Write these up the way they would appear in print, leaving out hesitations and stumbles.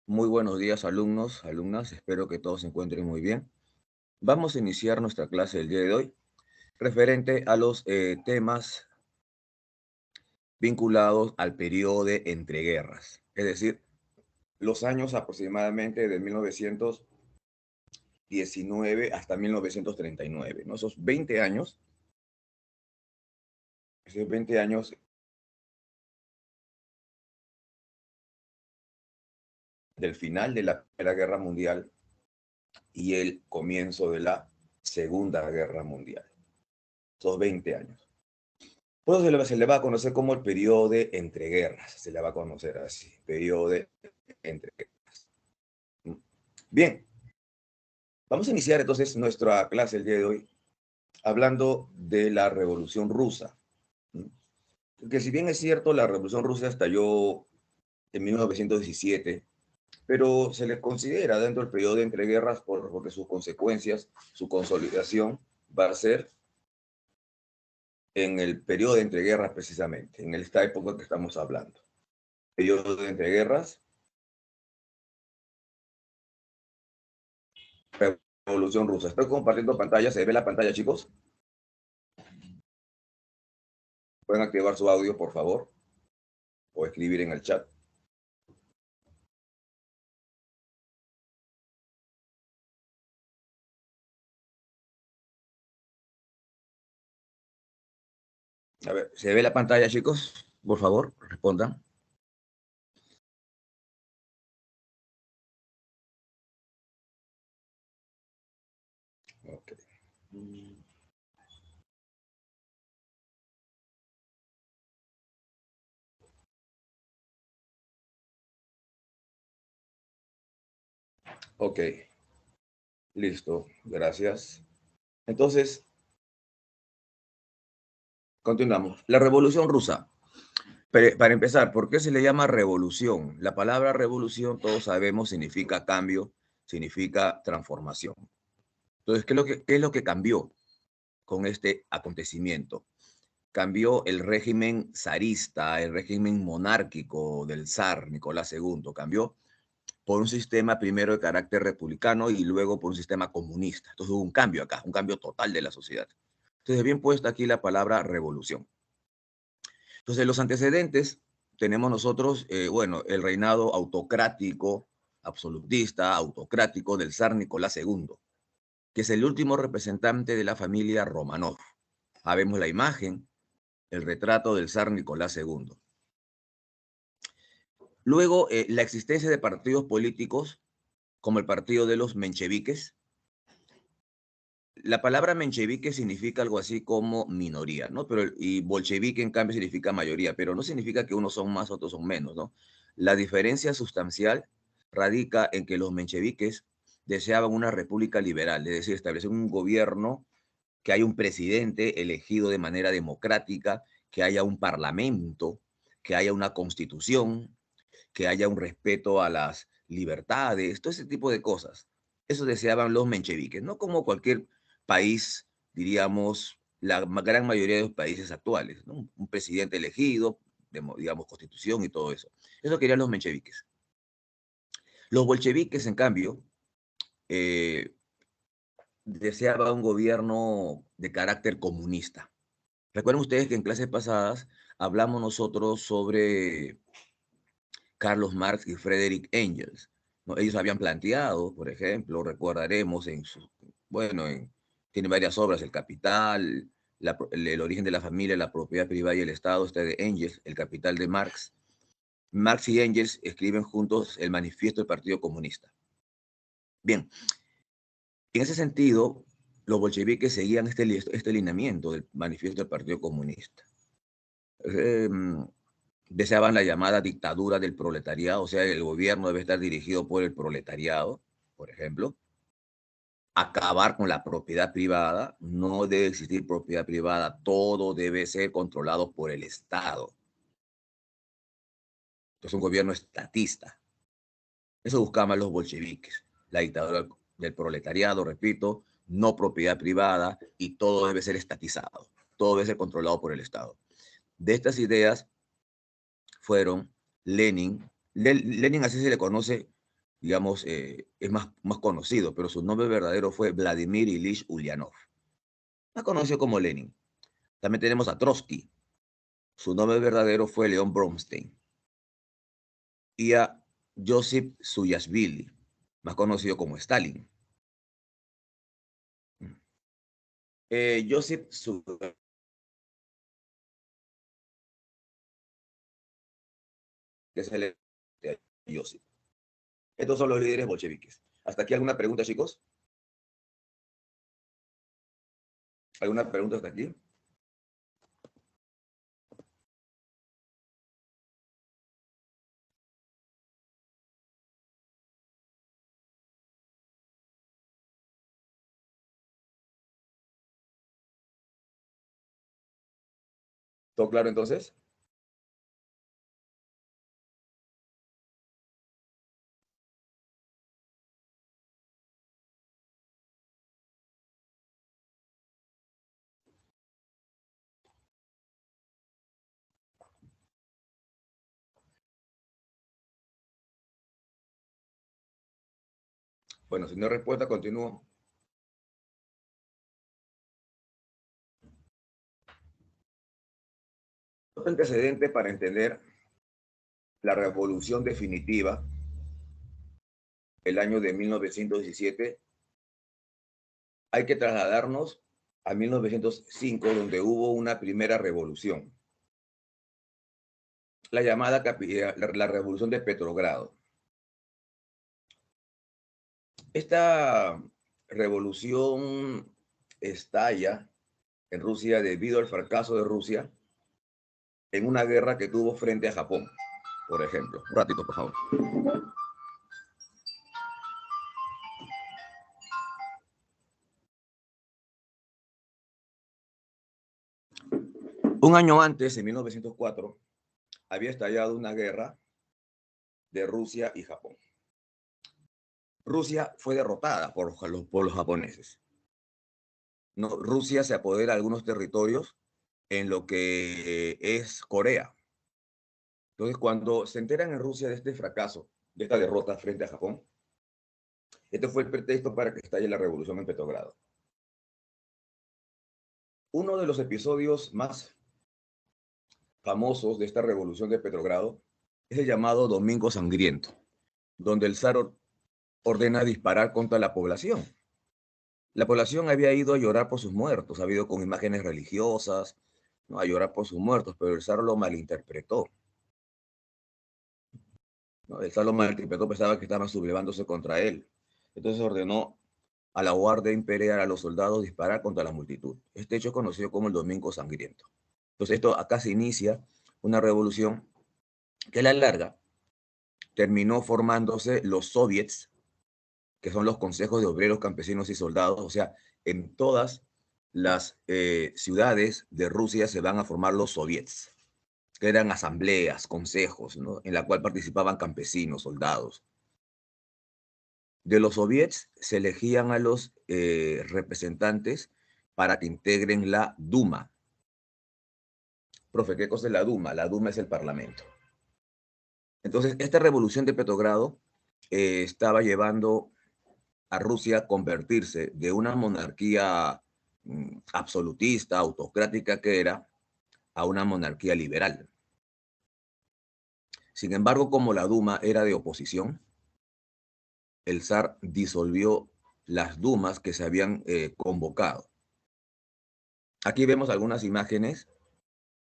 Muy buenos días, alumnos, alumnas. Espero que todos se encuentren muy bien. Vamos a iniciar nuestra clase del día de hoy referente a los temas vinculados al periodo de entreguerras, es decir, los años aproximadamente de 1919 hasta 1939, ¿no? Esos 20 años, esos 20 años del final de la Primera Guerra Mundial y el comienzo de la Segunda Guerra Mundial. Esos 20 años. Pues se le va a conocer como el periodo de entreguerras, se le va a conocer así, periodo de entreguerras. Bien, vamos a iniciar entonces nuestra clase el día de hoy hablando de la Revolución Rusa. Que si bien es cierto, la Revolución Rusa estalló en 1917, pero se le considera dentro del periodo de entreguerras porque sus consecuencias, su consolidación va a ser en el periodo de entreguerras precisamente, en esta época que estamos hablando. Periodo de entreguerras, Revolución Rusa. Estoy compartiendo pantalla. ¿Se ve la pantalla, chicos? Pueden activar su audio, por favor, o escribir en el chat. A ver, ¿se ve la pantalla, chicos? Por favor, respondan. Ok. Ok, listo. Gracias. Entonces, continuamos. La Revolución Rusa. Para empezar, ¿por qué se le llama revolución? La palabra revolución, todos sabemos, significa cambio, significa transformación. Entonces, ¿qué es lo que cambió con este acontecimiento? Cambió el régimen zarista, el régimen monárquico del zar Nicolás II, cambió por un sistema primero de carácter republicano y luego por un sistema comunista. Entonces hubo un cambio acá, un cambio total de la sociedad. Entonces, bien puesta aquí la palabra revolución. Entonces, los antecedentes tenemos nosotros, bueno, el reinado autocrático, absolutista, autocrático del zar Nicolás II, que es el último representante de la familia Romanov. Vemos la imagen, el retrato del zar Nicolás II. Luego, la existencia de partidos políticos como el partido de los mencheviques. La palabra menchevique significa algo así como minoría, ¿no? Y bolchevique, en cambio, significa mayoría, pero no significa que unos son más, otros son menos, ¿no? La diferencia sustancial radica en que los mencheviques deseaban una república liberal, es decir, establecer un gobierno, que haya un presidente elegido de manera democrática, que haya un parlamento, que haya una constitución, que haya un respeto a las libertades, todo ese tipo de cosas. Eso deseaban los mencheviques, no como cualquier país, diríamos, la gran mayoría de los países actuales, ¿no? Un presidente elegido, digamos, constitución y todo eso. Eso querían los mencheviques. Los bolcheviques, en cambio, eh, deseaban un gobierno de carácter comunista. Recuerden ustedes que en clases pasadas hablamos nosotros sobre Carlos Marx y Friedrich Engels, ¿no? Ellos habían planteado, por ejemplo, recordaremos bueno, tiene varias obras, El Capital, el origen de la familia, la propiedad privada y el Estado, este de Engels, El Capital de Marx. Marx y Engels escriben juntos el manifiesto del Partido Comunista. Bien, en ese sentido, los bolcheviques seguían este lineamiento del manifiesto del Partido Comunista. Eh, Deseaban la llamada dictadura del proletariado, o sea, el gobierno debe estar dirigido por el proletariado, por ejemplo. Acabar con la propiedad privada, no debe existir propiedad privada, todo debe ser controlado por el Estado. Entonces, un gobierno estatista. Eso buscaban los bolcheviques, la dictadura del proletariado, repito, no propiedad privada y todo debe ser estatizado, todo debe ser controlado por el Estado. De estas ideas fueron Lenin, Lenin así se le conoce digamos, es más conocido, pero su nombre verdadero fue Vladimir Ilich Ulyanov, más conocido como Lenin. También tenemos a Trotsky, su nombre verdadero fue León Bronstein, y a Josip Suyashvili, más conocido como Stalin. Josip Suyashvili, que es el de Josip. Estos son los líderes bolcheviques. ¿Hasta aquí alguna pregunta, chicos? ¿Alguna pregunta hasta aquí? ¿Todo claro entonces? Bueno, si no hay respuesta, continúo. Otro antecedente para entender la revolución definitiva, el año de 1917, hay que trasladarnos a 1905, donde hubo una primera revolución, la llamada la revolución de Petrogrado. Esta revolución estalla en Rusia debido al fracaso de Rusia en una guerra que tuvo frente a Japón, por ejemplo. Un ratito, por favor. Un año antes, en 1904, había estallado una guerra de Rusia y Japón. Rusia fue derrotada por los japoneses. No, Rusia se apodera de algunos territorios en lo que es Corea. Entonces, cuando se enteran en Rusia de este fracaso, de esta derrota frente a Japón, este fue el pretexto para que estalle la revolución en Petrogrado. Uno de los episodios más famosos de esta revolución de Petrogrado es el llamado Domingo Sangriento, donde el zar ordena disparar contra la población. La población había ido a llorar por sus muertos, ha ido con imágenes religiosas, ¿no?, a llorar por sus muertos, pero el zar lo malinterpretó. ¿No? El zar lo malinterpretó, pensaba que estaban sublevándose contra él. Entonces ordenó a la guardia imperial, a los soldados, disparar contra la multitud. Este hecho es conocido como el Domingo Sangriento. Entonces acá se inicia una revolución que a la larga terminó formándose los soviets, que son los consejos de obreros, campesinos y soldados. O sea, en todas las ciudades de Rusia se van a formar los soviets, que eran asambleas, consejos, ¿no?, en la cual participaban campesinos, soldados. De los soviets se elegían a los representantes para que integren la Duma. Profe, ¿qué cosa es la Duma? La Duma es el parlamento. Entonces, esta revolución de Petrogrado estaba llevando a Rusia a convertirse de una monarquía absolutista, autocrática que era, a una monarquía liberal. Sin embargo, como la Duma era de oposición, el zar disolvió las dumas que se habían convocado. Aquí vemos algunas imágenes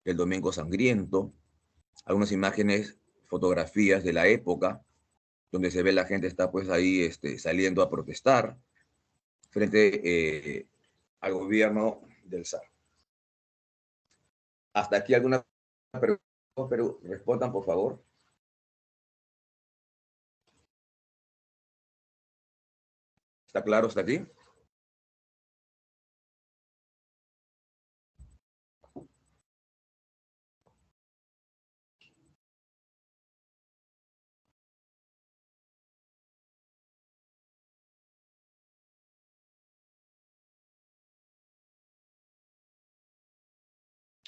del Domingo Sangriento, algunas imágenes, fotografías de la época, donde se ve la gente está pues ahí saliendo a protestar frente al gobierno del zar. Hasta aquí alguna pregunta, pero respondan por favor. ¿Está claro hasta aquí?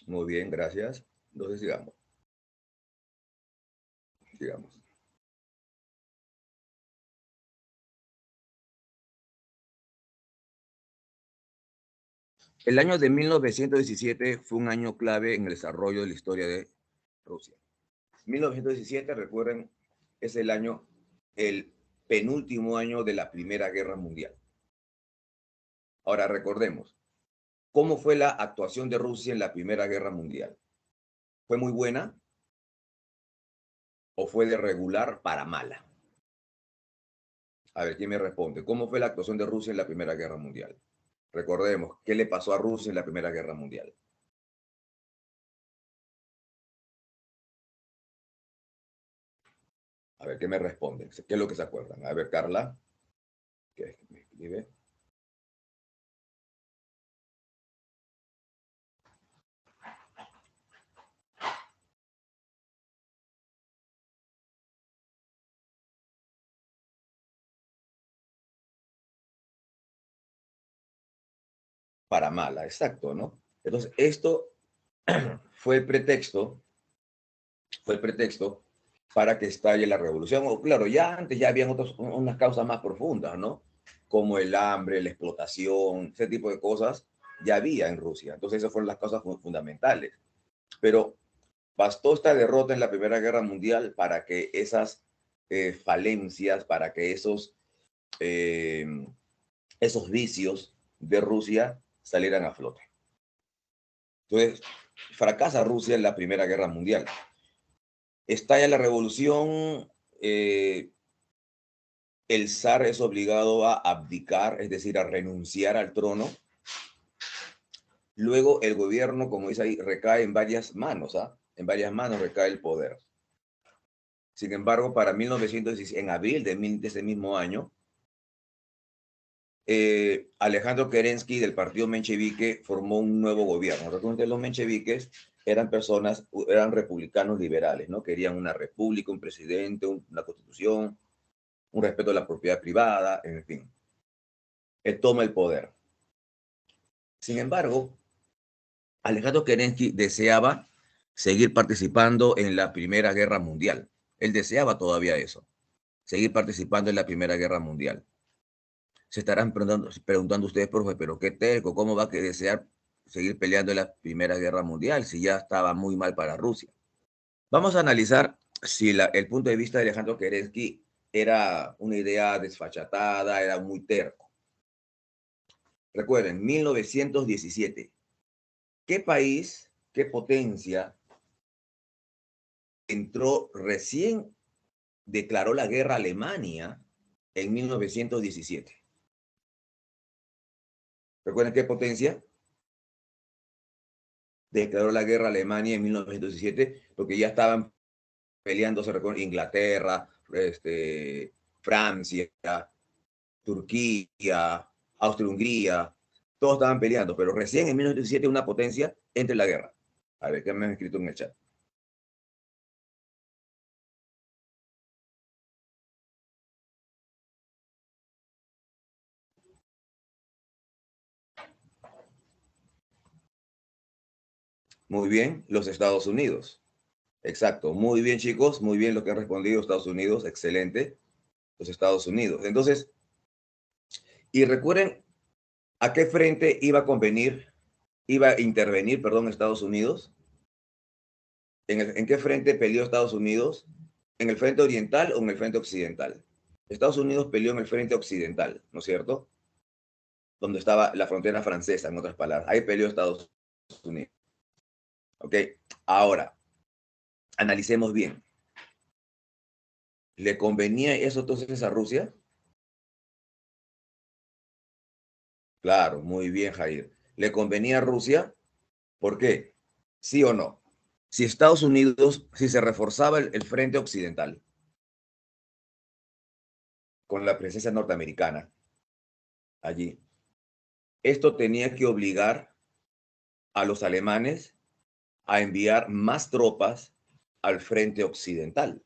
Muy bien, gracias. Entonces sigamos. Sigamos. El año de 1917 fue un año clave en el desarrollo de la historia de Rusia. 1917, recuerden, es el año, el penúltimo año de la Primera Guerra Mundial. Ahora recordemos, ¿cómo fue la actuación de Rusia en la Primera Guerra Mundial? ¿Fue muy buena o fue de regular para mala? A ver, ¿quién me responde? ¿Cómo fue la actuación de Rusia en la Primera Guerra Mundial? Recordemos, ¿qué le pasó a Rusia en la Primera Guerra Mundial? A ver, ¿qué me responden? ¿Qué es lo que se acuerdan? A ver, Carla, ¿qué me escribe? Para mala, exacto, ¿no? Entonces, esto fue el pretexto, fue el pretexto para que estalle la revolución. O, claro, ya antes ya habían unas causas más profundas, ¿no? Como el hambre, la explotación, ese tipo de cosas ya había en Rusia. Entonces, esas fueron las causas fundamentales. Pero bastó esta derrota en la Primera Guerra Mundial para que esas falencias, para que eh, esos vicios de Rusia salieran a flote. Entonces, fracasa Rusia en la Primera Guerra Mundial. Estalla la revolución, el zar es obligado a abdicar, es decir, a renunciar al trono. Luego el gobierno, como dice ahí, recae en varias manos, ¿ah? En varias manos recae el poder. Sin embargo, para 1916, en abril de ese mismo año, Alejandro Kerensky del partido menchevique formó un nuevo gobierno. Recuerden que los mencheviques eran personas, eran republicanos liberales, ¿no? Querían una república, un presidente, una constitución, un respeto a la propiedad privada, en fin. Él toma el poder. Sin embargo, Alejandro Kerensky deseaba seguir participando en la Primera Guerra Mundial. Él deseaba todavía eso, seguir participando en la Primera Guerra Mundial. Se estarán preguntando ustedes, profe, pero qué terco, ¿cómo va a desear seguir peleando en la Primera Guerra Mundial si ya estaba muy mal para Rusia? Vamos a analizar si el punto de vista de Alejandro Kerensky era una idea desfachatada, era muy terco. Recuerden, 1917. ¿Qué país, qué potencia entró recién, declaró la guerra a Alemania en 1917? ¿Recuerden qué potencia declaró la guerra a Alemania en 1917? Porque ya estaban peleándose, recuerden, Inglaterra, Francia, Turquía, Austria-Hungría, todos estaban peleando, pero recién en 1917 una potencia entra en la guerra. A ver, ¿qué me han escrito en el chat? Muy bien, los Estados Unidos. Exacto, muy bien chicos, muy bien lo que han respondido Estados Unidos, excelente, los Estados Unidos. Entonces, y recuerden a qué frente iba a intervenir, perdón, Estados Unidos. ¿En qué frente peleó Estados Unidos? ¿En el frente oriental o en el frente occidental? Estados Unidos peleó en el frente occidental, ¿no es cierto? Donde estaba la frontera francesa, en otras palabras. Ahí peleó Estados Unidos. ¿Ok? Ahora, analicemos bien. ¿Le convenía eso entonces a Rusia? Claro, muy bien, Jair. ¿Le convenía a Rusia? ¿Por qué? ¿Sí o no? Si Estados Unidos, si se reforzaba el frente occidental con la presencia norteamericana allí, esto tenía que obligar a los alemanes a enviar más tropas al frente occidental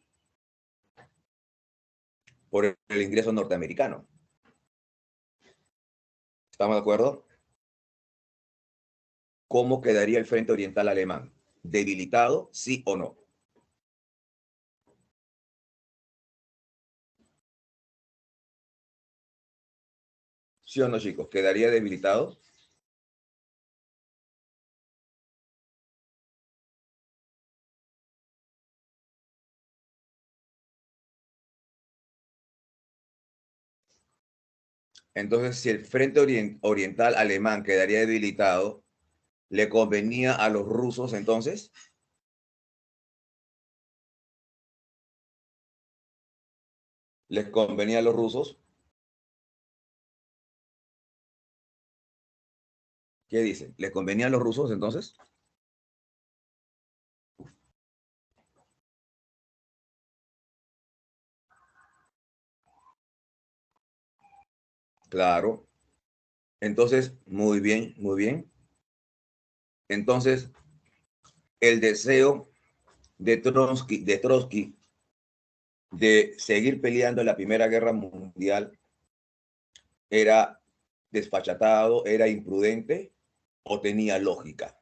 por el ingreso norteamericano. ¿Estamos de acuerdo? ¿Cómo quedaría el frente oriental alemán? ¿Debilitado, sí o no? ¿Sí o no, chicos? ¿Quedaría debilitado? Entonces, si el frente oriental alemán quedaría debilitado, ¿le convenía a los rusos entonces? ¿Les convenía a los rusos? ¿Qué dicen? ¿Les convenía a los rusos entonces? Claro. Entonces, muy bien, muy bien. Entonces, el deseo de Trotsky de seguir peleando en la Primera Guerra Mundial era desfachatado, era imprudente o tenía lógica.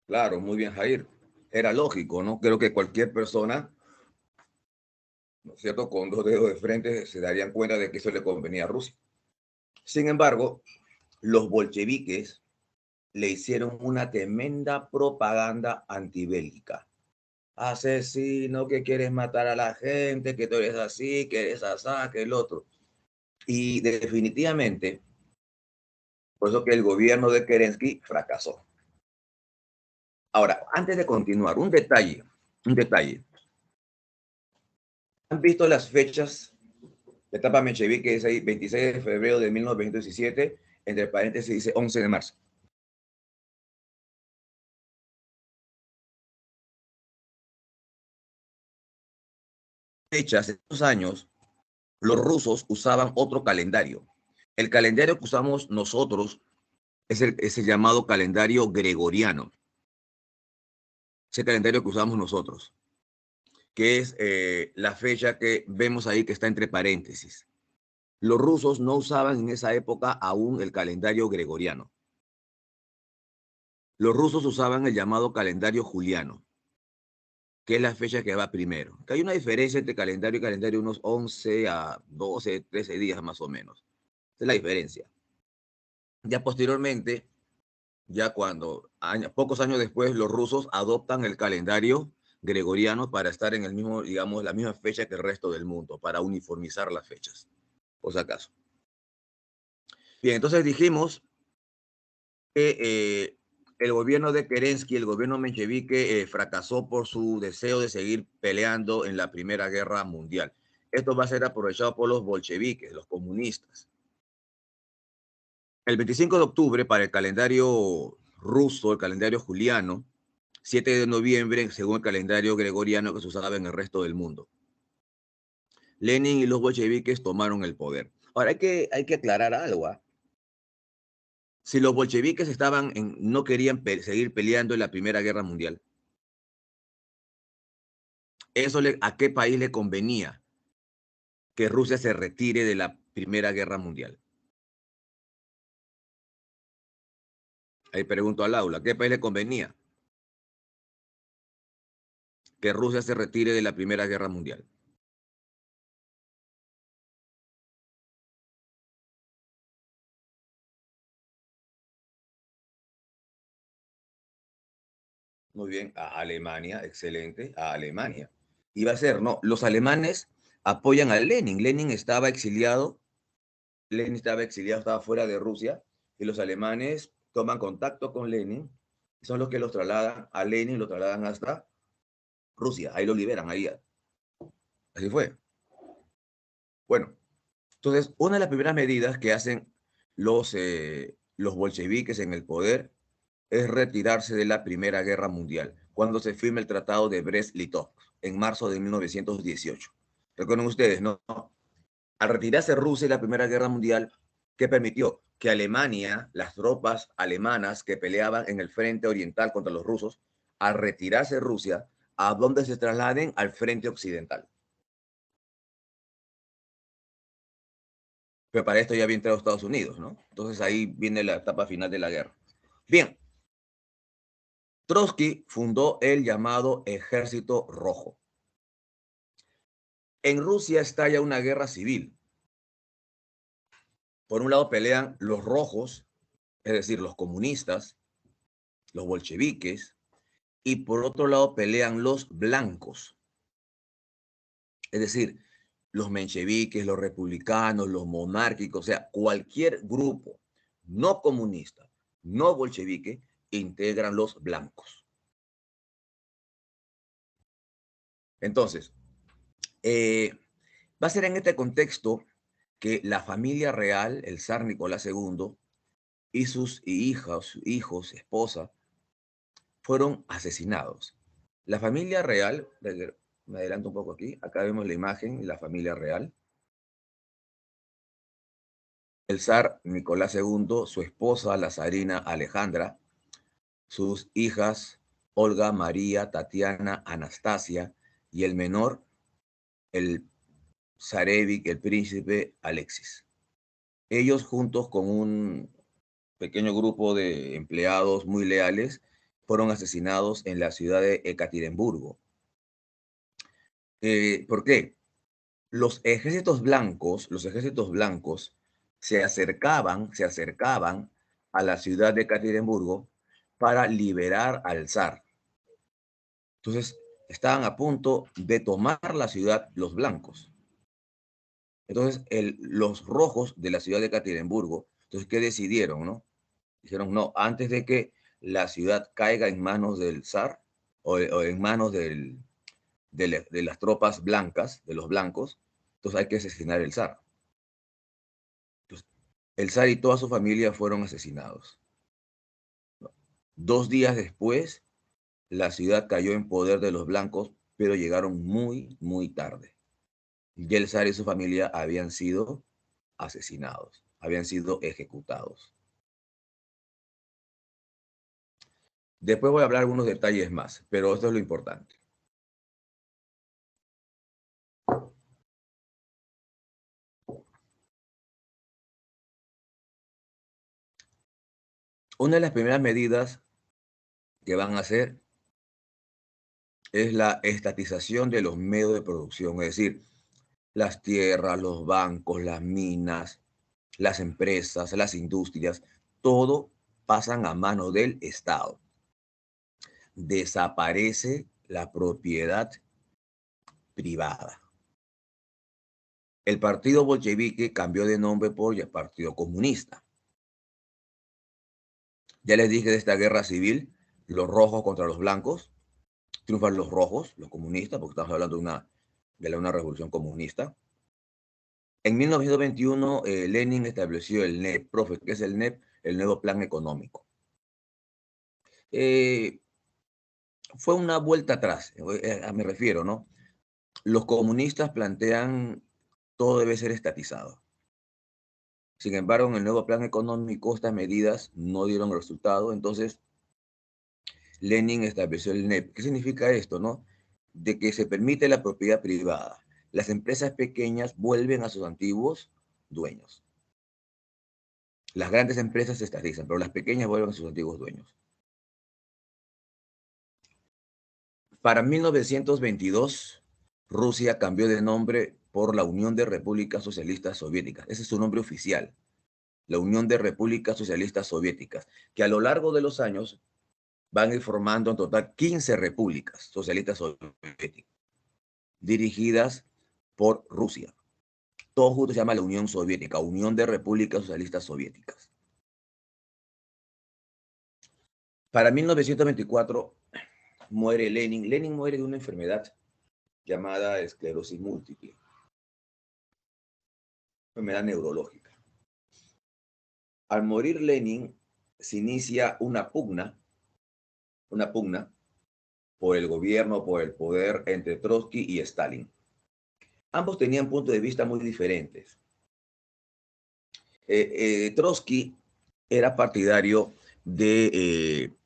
Claro, muy bien, Jair. Era lógico, ¿no? Creo que cualquier persona, ¿no es cierto?, con dos dedos de frente se darían cuenta de que eso le convenía a Rusia. Sin embargo, los bolcheviques le hicieron una tremenda propaganda antibélica. Asesino, que quieres matar a la gente, que tú eres así, que eres asá, que el otro. Y definitivamente, por eso que el gobierno de Kerensky fracasó. Ahora, antes de continuar, un detalle. ¿Han visto las fechas? La etapa menchevique es ahí 26 de febrero de 1917, entre paréntesis dice 11 de marzo. Fechas, estos años, los rusos usaban otro calendario. El calendario que usamos nosotros es el llamado calendario gregoriano, ese calendario que usamos nosotros, que es la fecha que vemos ahí que está entre paréntesis. Los rusos no usaban en esa época aún el calendario gregoriano. Los rusos usaban el llamado calendario juliano, que es la fecha que va primero. Que hay una diferencia entre calendario y calendario, unos 11 a 12, 13 días más o menos. Esa es la diferencia. Ya posteriormente, ya pocos años después, los rusos adoptan el calendario gregoriano para estar en el mismo, digamos, la misma fecha que el resto del mundo, para uniformizar las fechas, por si acaso. Bien, entonces dijimos que el gobierno de Kerensky, el gobierno menchevique, fracasó por su deseo de seguir peleando en la Primera Guerra Mundial. Esto va a ser aprovechado por los bolcheviques, los comunistas. El 25 de octubre, para el calendario ruso, el calendario juliano, 7 de noviembre, según el calendario gregoriano que se usaba en el resto del mundo, Lenin y los bolcheviques tomaron el poder. Ahora hay que aclarar algo. Si los bolcheviques no querían seguir peleando en la Primera Guerra Mundial, ¿a qué país le convenía que Rusia se retire de la Primera Guerra Mundial? Ahí pregunto al aula, ¿a qué país le convenía que Rusia se retire de la Primera Guerra Mundial? Muy bien, a Alemania, excelente, a Alemania. Iba a ser, no, los alemanes apoyan a Lenin. Lenin estaba exiliado, estaba fuera de Rusia, y los alemanes toman contacto con Lenin, son los que los trasladan a Lenin, lo trasladan hasta Rusia, ahí lo liberan, ahí, así fue. Bueno, entonces, una de las primeras medidas que hacen los bolcheviques en el poder es retirarse de la Primera Guerra Mundial, cuando se firma el Tratado de Brest-Litov en marzo de 1918. Recuerden ustedes, ¿no? Al retirarse Rusia de la Primera Guerra Mundial, ¿qué permitió? Que Alemania, las tropas alemanas que peleaban en el frente oriental contra los rusos, al retirarse Rusia, ¿a dónde se trasladen? Al frente occidental. Pero para esto ya había entrado Estados Unidos, ¿no? Entonces ahí viene la etapa final de la guerra. Bien, Trotsky fundó el llamado Ejército Rojo. En Rusia estalla una guerra civil. Por un lado pelean los rojos, es decir, los comunistas, los bolcheviques, y por otro lado pelean los blancos, es decir, los mencheviques, los republicanos, los monárquicos, o sea, cualquier grupo no comunista, no bolchevique, integran los blancos. Entonces, va a ser en este contexto que la familia real, el zar Nicolás II, y sus hijos, esposa, fueron asesinados. La familia real, me adelanto un poco aquí, acá vemos la imagen de la familia real. El zar Nicolás II, su esposa, la zarina Alejandra, sus hijas Olga, María, Tatiana, Anastasia, y el menor, el zarevic, el príncipe Alexis. Ellos juntos con un pequeño grupo de empleados muy leales fueron asesinados en la ciudad de Ekaterimburgo. ¿Por qué? Los ejércitos blancos se acercaban a la ciudad de Ekaterimburgo para liberar al zar. Entonces, estaban a punto de tomar la ciudad los blancos. Entonces, los rojos de la ciudad de Ekaterimburgo, entonces, ¿qué decidieron, no? Dijeron, no, antes de que la ciudad caiga en manos del zar o en manos de las tropas blancas, de los blancos, entonces hay que asesinar al zar. Entonces, el zar y toda su familia fueron asesinados. 2 días después, la ciudad cayó en poder de los blancos, pero llegaron muy, muy tarde. Y el zar y su familia habían sido asesinados, habían sido ejecutados. Después voy a hablar algunos detalles más, pero esto es lo importante. Una de las primeras medidas que van a hacer es la estatización de los medios de producción, es decir, las tierras, los bancos, las minas, las empresas, las industrias, todo pasan a mano del Estado. Desaparece la propiedad privada. El partido bolchevique cambió de nombre por el Partido Comunista. Ya les dije de esta guerra civil, los rojos contra los blancos. Triunfan los rojos, los comunistas, porque estamos hablando de una revolución comunista. En 1921, Lenin estableció el NEP, profe, ¿qué es el NEP? El nuevo plan económico. Fue una vuelta atrás, me refiero, ¿no? Los comunistas plantean todo debe ser estatizado. Sin embargo, en el nuevo plan económico estas medidas no dieron resultado, entonces Lenin estableció el NEP. ¿Qué significa esto, no? De que se permite la propiedad privada. Las empresas pequeñas vuelven a sus antiguos dueños. Las grandes empresas se estatizan, pero las pequeñas vuelven a sus antiguos dueños. Para 1922, Rusia cambió de nombre por la Unión de Repúblicas Socialistas Soviéticas. Ese es su nombre oficial, la Unión de Repúblicas Socialistas Soviéticas, que a lo largo de los años van a ir formando en total 15 repúblicas socialistas soviéticas, dirigidas por Rusia. Todo junto se llama la Unión Soviética, Unión de Repúblicas Socialistas Soviéticas. Para 1924 muere Lenin. Lenin muere de una enfermedad llamada esclerosis múltiple, enfermedad neurológica. Al morir Lenin, se inicia una pugna por el gobierno, por el poder entre Trotsky y Stalin. Ambos tenían puntos de vista muy diferentes. Trotsky era partidario de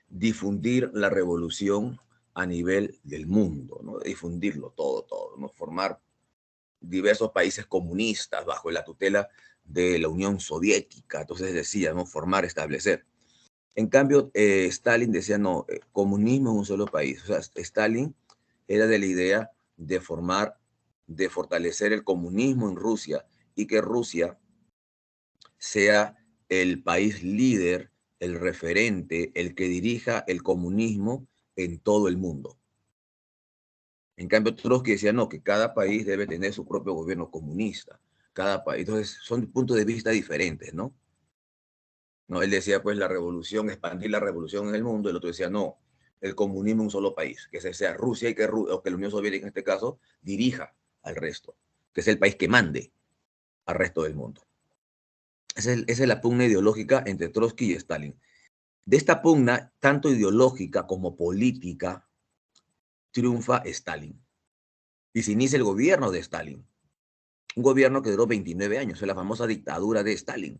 difundir la revolución a nivel del mundo, ¿no? Difundirlo todo, ¿no? Formar diversos países comunistas bajo la tutela de la Unión Soviética. Entonces decía, ¿no? Formar, establecer. En cambio, Stalin decía, no, comunismo en un solo país. O sea, Stalin era de la idea de formar, de fortalecer el comunismo en Rusia y que Rusia sea el país líder, el referente, el que dirija el comunismo en todo el mundo. En cambio, Trotsky decía, no, que cada país debe tener su propio gobierno comunista. Cada país. Entonces, son puntos de vista diferentes, ¿no? No, él decía, pues, la revolución, expandir la revolución en el mundo. El otro decía, no, el comunismo en un solo país, que sea Rusia y o que la Unión Soviética, en este caso, dirija al resto, que es el país que mande al resto del mundo. Esa es la pugna ideológica entre Trotsky y Stalin. De esta pugna, tanto ideológica como política, triunfa Stalin. Y se inicia el gobierno de Stalin. Un gobierno que duró 29 años, es la famosa dictadura de Stalin.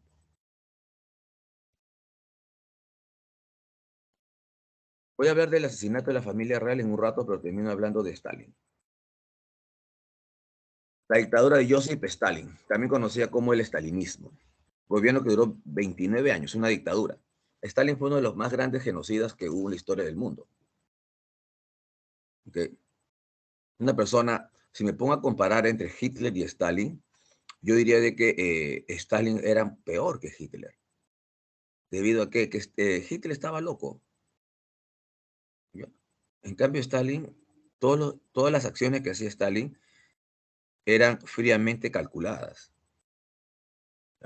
Voy a hablar del asesinato de la familia real en un rato, pero termino hablando de Stalin. La dictadura de Joseph Stalin, también conocida como el estalinismo. Gobierno que duró 29 años, una dictadura. Stalin fue uno de los más grandes genocidas que hubo en la historia del mundo. ¿Okay? Una persona, si me pongo a comparar entre Hitler y Stalin, yo diría de que Stalin era peor que Hitler. ¿Debido a que Hitler estaba loco? ¿Ya? En cambio, Stalin, todas las acciones que hacía Stalin eran fríamente calculadas.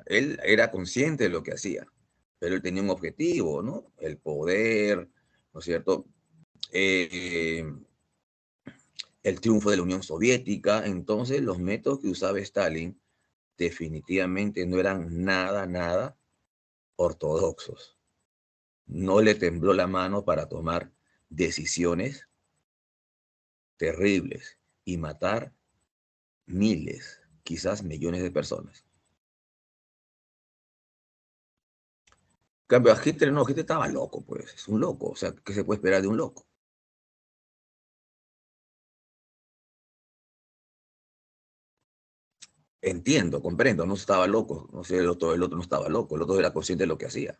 Él era consciente de lo que hacía, pero él tenía un objetivo, ¿no? El poder, ¿no es cierto? Eh, el triunfo de la Unión Soviética. Entonces, los métodos que usaba Stalin definitivamente no eran nada ortodoxos. No le tembló la mano para tomar decisiones terribles y matar miles, quizás millones de personas. En cambio, a Hitler no, Hitler estaba loco, pues, es un loco. O sea, ¿qué se puede esperar de un loco? Entiendo, comprendo, no estaba loco, no sé, el otro no estaba loco, el otro era consciente de lo que hacía.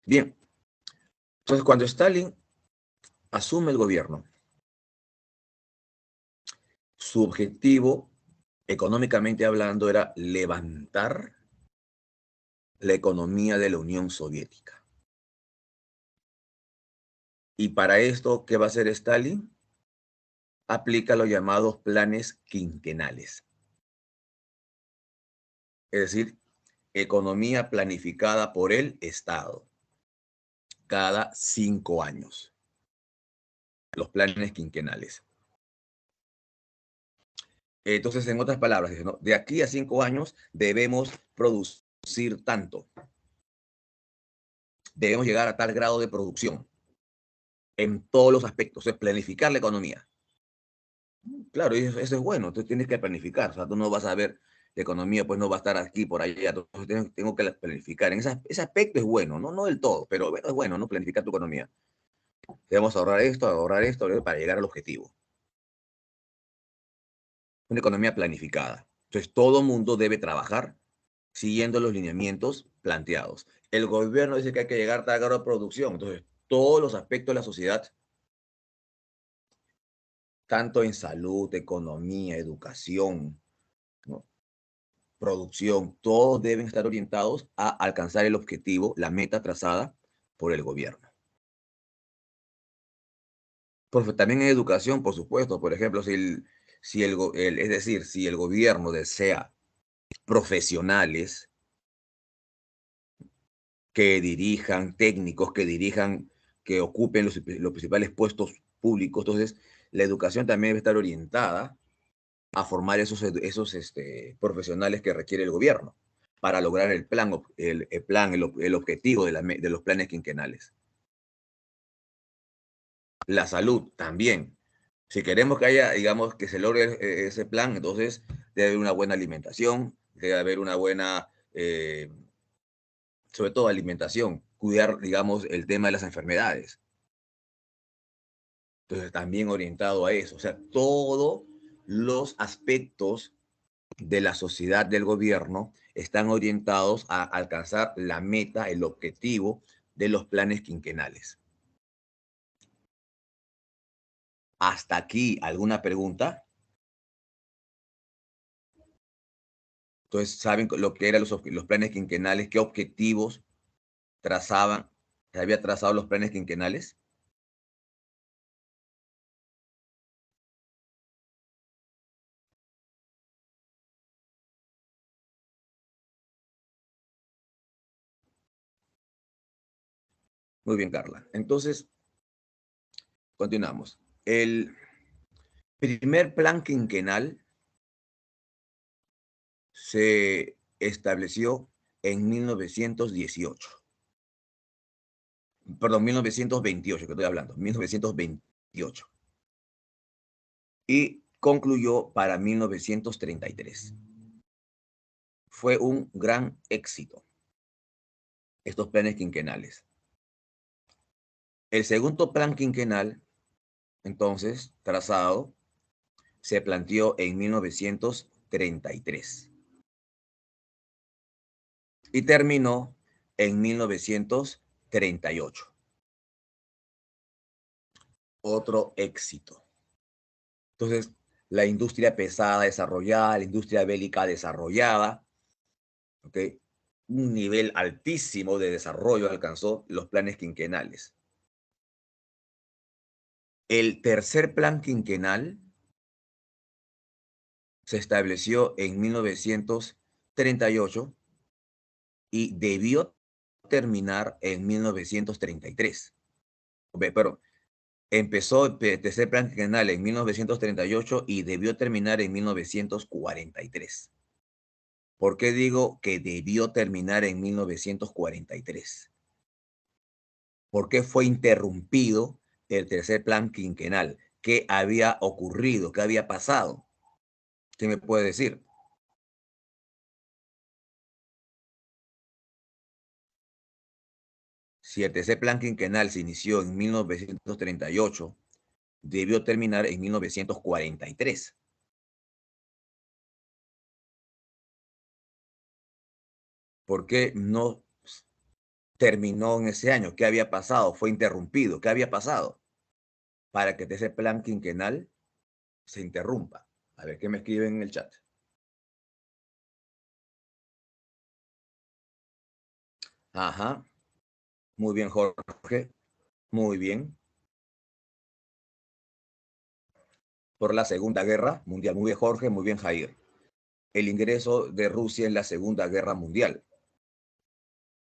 Bien, entonces cuando Stalin asume el gobierno, su objetivo, económicamente hablando, era levantar la economía de la Unión Soviética. Y para esto, ¿qué va a hacer Stalin? Aplica los llamados planes quinquenales. Es decir, economía planificada por el Estado cada 5 años. Los planes quinquenales. Entonces, en otras palabras, ¿no? De aquí a 5 años debemos producir tanto. Debemos llegar a tal grado de producción en todos los aspectos, es planificar la economía. Claro, eso es bueno, tú tienes que planificar, o sea, tú no vas a ver la economía, pues no va a estar aquí, por allá, entonces tengo que planificar. Ese aspecto es bueno, no del todo, pero es bueno, ¿no? Planificar tu economía. Debemos ahorrar esto para llegar al objetivo. Una economía planificada. Entonces, todo mundo debe trabajar siguiendo los lineamientos planteados. El gobierno dice que hay que llegar a tal grado de producción, entonces todos los aspectos de la sociedad, tanto en salud, economía, educación, ¿no? Producción, todos deben estar orientados a alcanzar el objetivo, la meta trazada por el gobierno. Pues también en educación, por supuesto, por ejemplo, es decir, si el gobierno desea profesionales que dirijan, técnicos que dirijan, que ocupen los principales puestos públicos, entonces la educación también debe estar orientada a formar esos profesionales que requiere el gobierno para lograr el objetivo de los planes quinquenales. La salud también. Si queremos que haya, digamos, que se logre ese plan, entonces debe haber una buena alimentación, debe haber una buena, sobre todo alimentación, cuidar, digamos, el tema de las enfermedades. Entonces, también orientado a eso. O sea, todos los aspectos de la sociedad del gobierno están orientados a alcanzar la meta, el objetivo de los planes quinquenales. ¿Hasta aquí alguna pregunta? Entonces, ¿saben lo que eran los planes quinquenales? ¿Qué objetivos trazaban? ¿Se había trazado los planes quinquenales? Muy bien, Carla. Entonces, continuamos. El primer plan quinquenal se estableció en 1918. Perdón, 1928, que estoy hablando, 1928. Y concluyó para 1933. Fue un gran éxito estos planes quinquenales. El segundo plan quinquenal, entonces, trazado, se planteó en 1933 y terminó en 1938. Otro éxito. Entonces, la industria pesada desarrollada, la industria bélica desarrollada, ¿ok? Un nivel altísimo de desarrollo alcanzó los planes quinquenales. El tercer plan quinquenal se estableció en 1938 y debió terminar en 1933. Pero empezó el tercer plan quinquenal en 1938 y debió terminar en 1943. ¿Por qué digo que debió terminar en 1943? ¿Por qué fue interrumpido el tercer plan quinquenal? ¿Qué había ocurrido? ¿Qué había pasado? ¿Qué me puede decir? Si el tercer plan quinquenal se inició en 1938, debió terminar en 1943. ¿Por qué no terminó en ese año? ¿Qué había pasado? ¿Fue interrumpido? ¿Qué había pasado para que ese plan quinquenal se interrumpa? A ver, ¿qué me escriben en el chat? Ajá, muy bien, Jorge, muy bien. Por la Segunda Guerra Mundial. Muy bien, Jorge, muy bien, Jair. El ingreso de Rusia en la Segunda Guerra Mundial,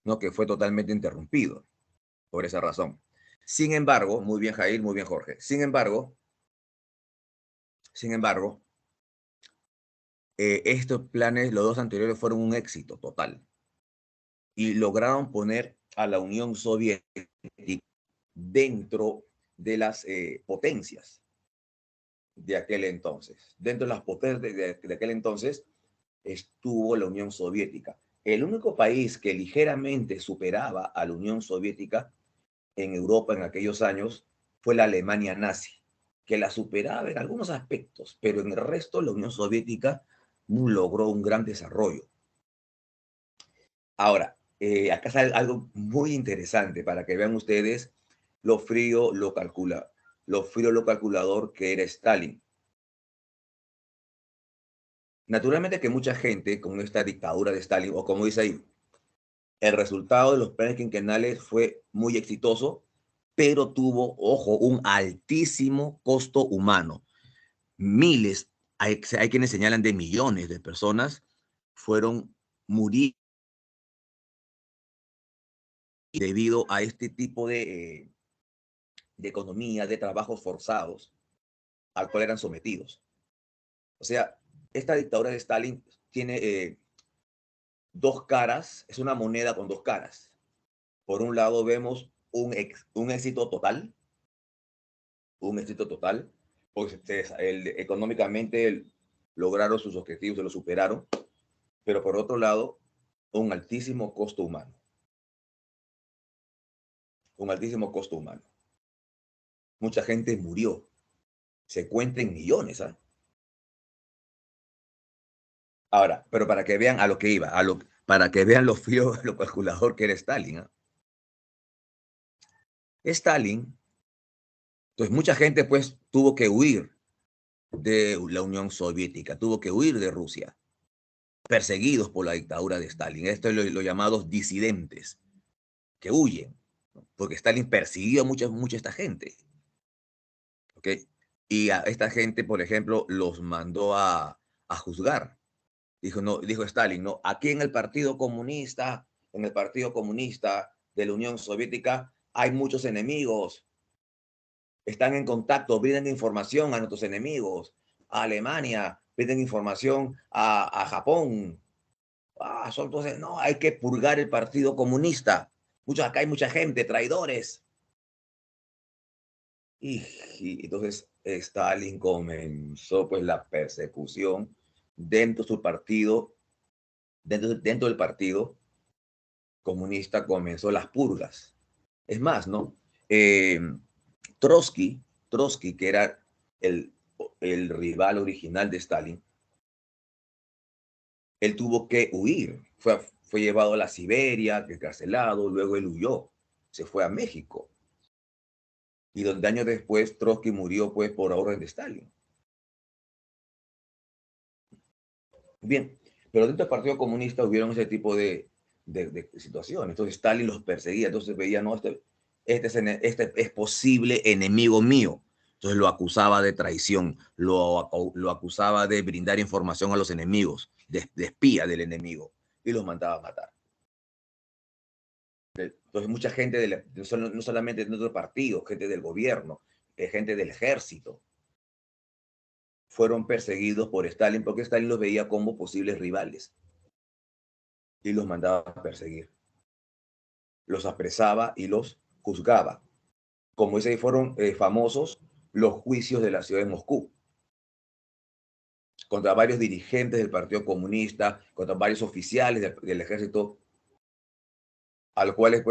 ¿no? Que fue totalmente interrumpido por esa razón. Sin embargo, muy bien, Jair, muy bien, Jorge. Sin embargo, estos planes, los dos anteriores, fueron un éxito total y lograron poner a la Unión Soviética dentro de las potencias de aquel entonces. Dentro de las potencias de aquel entonces estuvo la Unión Soviética. El único país que ligeramente superaba a la Unión Soviética en Europa en aquellos años fue la Alemania nazi, que la superaba en algunos aspectos, pero en el resto la Unión Soviética logró un gran desarrollo. Ahora, acá sale algo muy interesante para que vean ustedes lo frío lo calculador que era Stalin. Naturalmente que mucha gente con esta dictadura de Stalin, o como dice ahí, el resultado de los planes quinquenales fue muy exitoso, pero tuvo, ojo, un altísimo costo humano. Miles, hay quienes señalan de millones de personas fueron muriendo debido a este tipo de economía, de trabajos forzados al cual eran sometidos. O sea, esta dictadura de Stalin tiene dos caras, es una moneda con dos caras. Por un lado vemos un éxito total, porque económicamente lograron sus objetivos, se lo superaron, pero por otro lado, un altísimo costo humano, un altísimo costo humano. Mucha gente murió, se cuenta en millones, ¿ah? Ahora, pero para que vean a lo que iba, para que vean lo frío, lo calculador que era Stalin. ¿Ah? Stalin, entonces mucha gente pues tuvo que huir de la Unión Soviética, tuvo que huir de Rusia, perseguidos por la dictadura de Stalin. Esto es lo llamados disidentes, que huyen, ¿no? Porque Stalin persiguió a mucha esta gente. ¿Ok? Y a esta gente, por ejemplo, los mandó a juzgar. Dijo, no, dijo Stalin, no, aquí en el Partido Comunista de la Unión Soviética, hay muchos enemigos, están en contacto, brindan información a nuestros enemigos, a Alemania, brindan información a Japón. Entonces, no, hay que purgar el Partido Comunista. Acá hay mucha gente, traidores. Y, y entonces Stalin comenzó pues la persecución dentro de su partido, dentro del partido comunista comenzó las purgas. Es más, ¿no? Eh, Trotsky, Trotsky, que era el, el rival original de Stalin, él tuvo que huir, fue llevado a la Siberia, encarcelado, luego él huyó, se fue a México. Y 2 años después Trotsky murió pues por orden de Stalin. Bien, pero dentro del Partido Comunista hubieron ese tipo de situaciones. Entonces Stalin los perseguía, entonces veía, no, este es posible enemigo mío. Entonces lo acusaba de traición, lo acusaba de brindar información a los enemigos, de espía del enemigo, y los mandaba a matar. Entonces mucha gente, no solamente de otro partido, gente del gobierno, gente del ejército, fueron perseguidos por Stalin porque Stalin los veía como posibles rivales y los mandaba a perseguir. Los apresaba y los juzgaba. Como ese fueron famosos los juicios de la ciudad de Moscú contra varios dirigentes del Partido Comunista, contra varios oficiales del ejército, a los cuales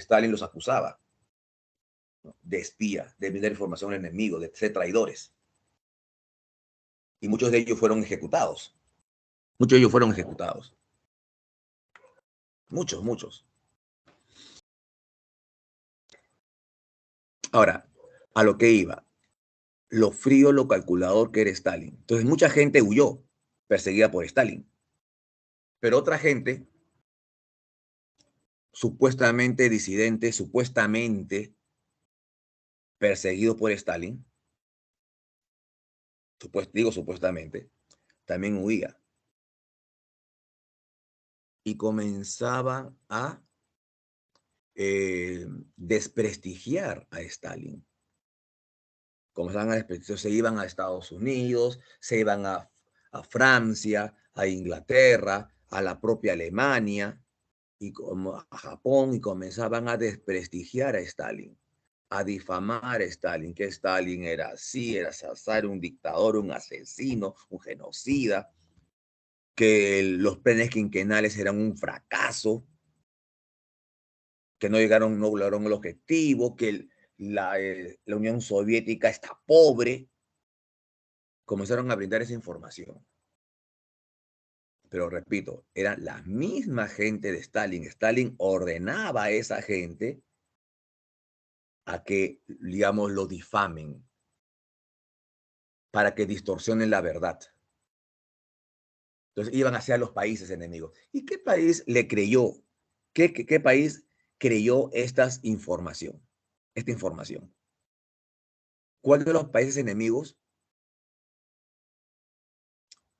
Stalin los acusaba, ¿no? De espía, de brindar información al enemigo, de ser traidores. Y muchos de ellos fueron ejecutados. Muchos de ellos fueron ejecutados. Muchos, muchos. Ahora, a lo que iba, lo frío, lo calculador que era Stalin. Entonces, mucha gente huyó, perseguida por Stalin. Pero otra gente, supuestamente disidente, supuestamente perseguido por Stalin, digo supuestamente, también huía y comenzaban a desprestigiar a Stalin. Comenzaban a desprestigiar, se iban a Estados Unidos, se iban a Francia, a Inglaterra, a la propia Alemania y como a Japón y comenzaban a desprestigiar a Stalin, a difamar a Stalin, que Stalin era así, era César, un dictador, un asesino, un genocida, que los planes quinquenales eran un fracaso, que no llegaron, no lograron el objetivo, que la Unión Soviética está pobre. Comenzaron a brindar esa información. Pero repito, era la misma gente de Stalin. Stalin ordenaba a esa gente a que, digamos, lo difamen, para que distorsionen la verdad. Entonces iban hacia los países enemigos. ¿Y qué país le creyó? ¿Qué país creyó esta información? Esta información. ¿Cuál de los países enemigos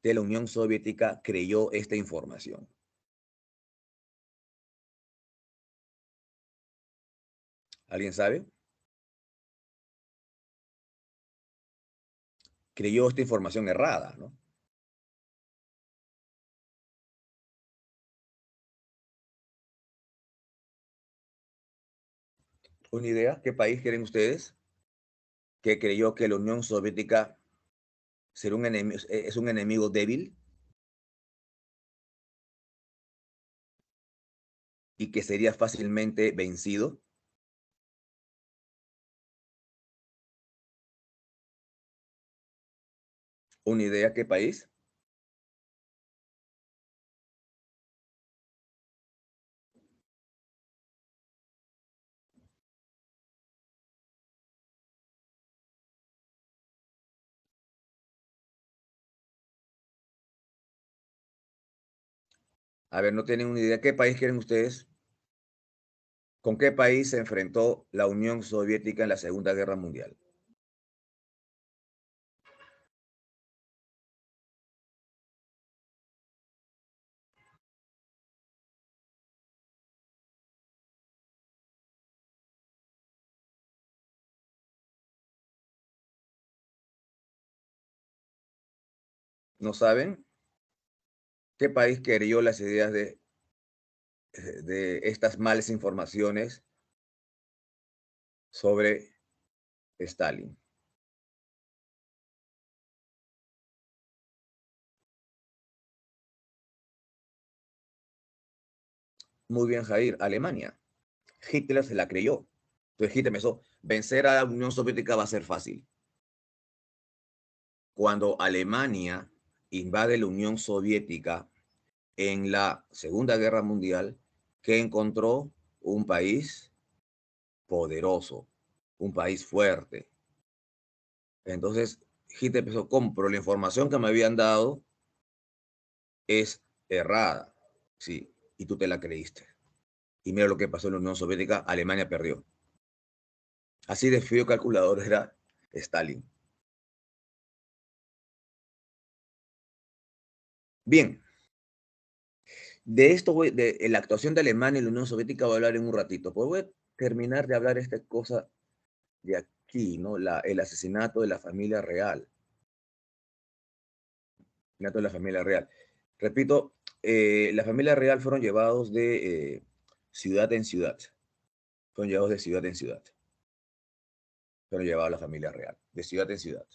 de la Unión Soviética creyó esta información? ¿Alguien sabe? Creyó esta información errada, ¿no? ¿Una idea? ¿Qué país creen ustedes que creyó que la Unión Soviética es un enemigo débil y que sería fácilmente vencido? ¿Una idea? ¿Qué país? A ver, no tienen una idea. ¿Qué país quieren ustedes? ¿Con qué país se enfrentó la Unión Soviética en la Segunda Guerra Mundial? ¿No saben? ¿Qué país creó las ideas de estas malas informaciones sobre Stalin? Muy bien, Jair, Alemania. Hitler se la creyó. Entonces Hitler pensó, vencer a la Unión Soviética va a ser fácil. Cuando Alemania invade la Unión Soviética en la Segunda Guerra Mundial, que encontró un país poderoso, un país fuerte. Entonces Hitler pensó, compro la información que me habían dado es errada, sí, y tú te la creíste. Y mira lo que pasó en la Unión Soviética, Alemania perdió. Así de frío calculador era Stalin. Bien, de esto, de la actuación de Alemania en la Unión Soviética voy a hablar en un ratito. Pues voy a terminar de hablar esta cosa de aquí, ¿no? El asesinato de la familia real. Asesinato de la familia real. Repito, la familia real fueron llevados de ciudad en ciudad. Fueron llevados de ciudad en ciudad. Fueron llevados a la familia real, de ciudad en ciudad,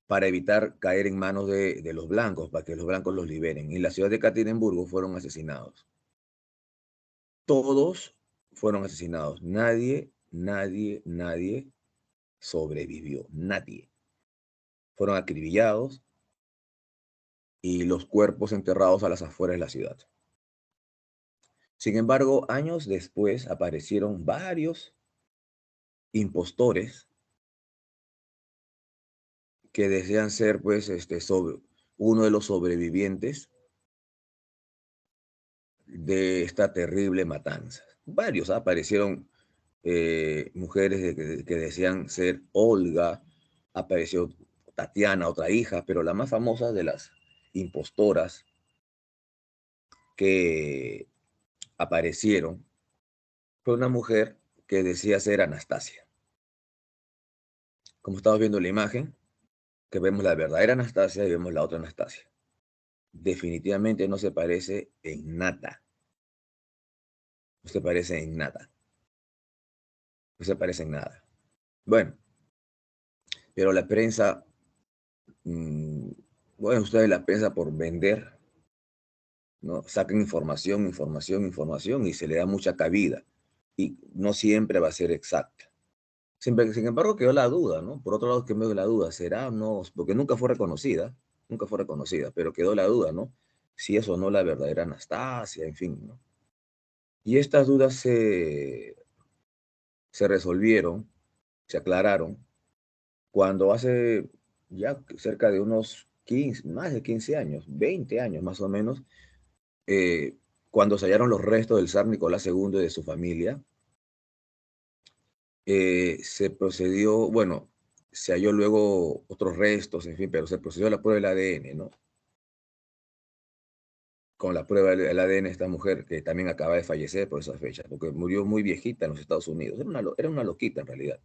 para evitar caer en manos de los blancos, para que los blancos los liberen. Y en la ciudad de Caterimburgo fueron asesinados. Todos fueron asesinados. Nadie sobrevivió. Nadie. Fueron acribillados y los cuerpos enterrados a las afueras de la ciudad. Sin embargo, años después aparecieron varios impostores que desean ser, pues, uno de los sobrevivientes de esta terrible matanza. Varios aparecieron mujeres que decían ser Olga, apareció Tatiana, otra hija, pero la más famosa de las impostoras que aparecieron fue una mujer que decía ser Anastasia. Como estamos viendo la imagen, que vemos la verdadera Anastasia y vemos la otra Anastasia. Definitivamente no se parece en nada. No se parece en nada. No se parece en nada. Bueno, pero la prensa, mmm, bueno, ustedes la prensa por vender, ¿no? Sacan información y se le da mucha cabida. Y no siempre va a ser exacta. Sin embargo, quedó la duda, ¿no? Por otro lado, que me dio la duda, ¿será o no? Porque nunca fue reconocida, pero quedó la duda, ¿no? Si es o no la verdadera Anastasia, en fin, ¿no? Y estas dudas se resolvieron, se aclararon, cuando hace ya cerca de unos 15, más de 15 años, 20 años más o menos, eh, cuando se hallaron los restos del zar Nicolás II y de su familia, se procedió, bueno, se halló luego otros restos, en fin, pero se procedió a la prueba del ADN, ¿no? Con la prueba del ADN de esta mujer que también acaba de fallecer por esa fecha, porque murió muy viejita en los Estados Unidos. Era una loquita en realidad.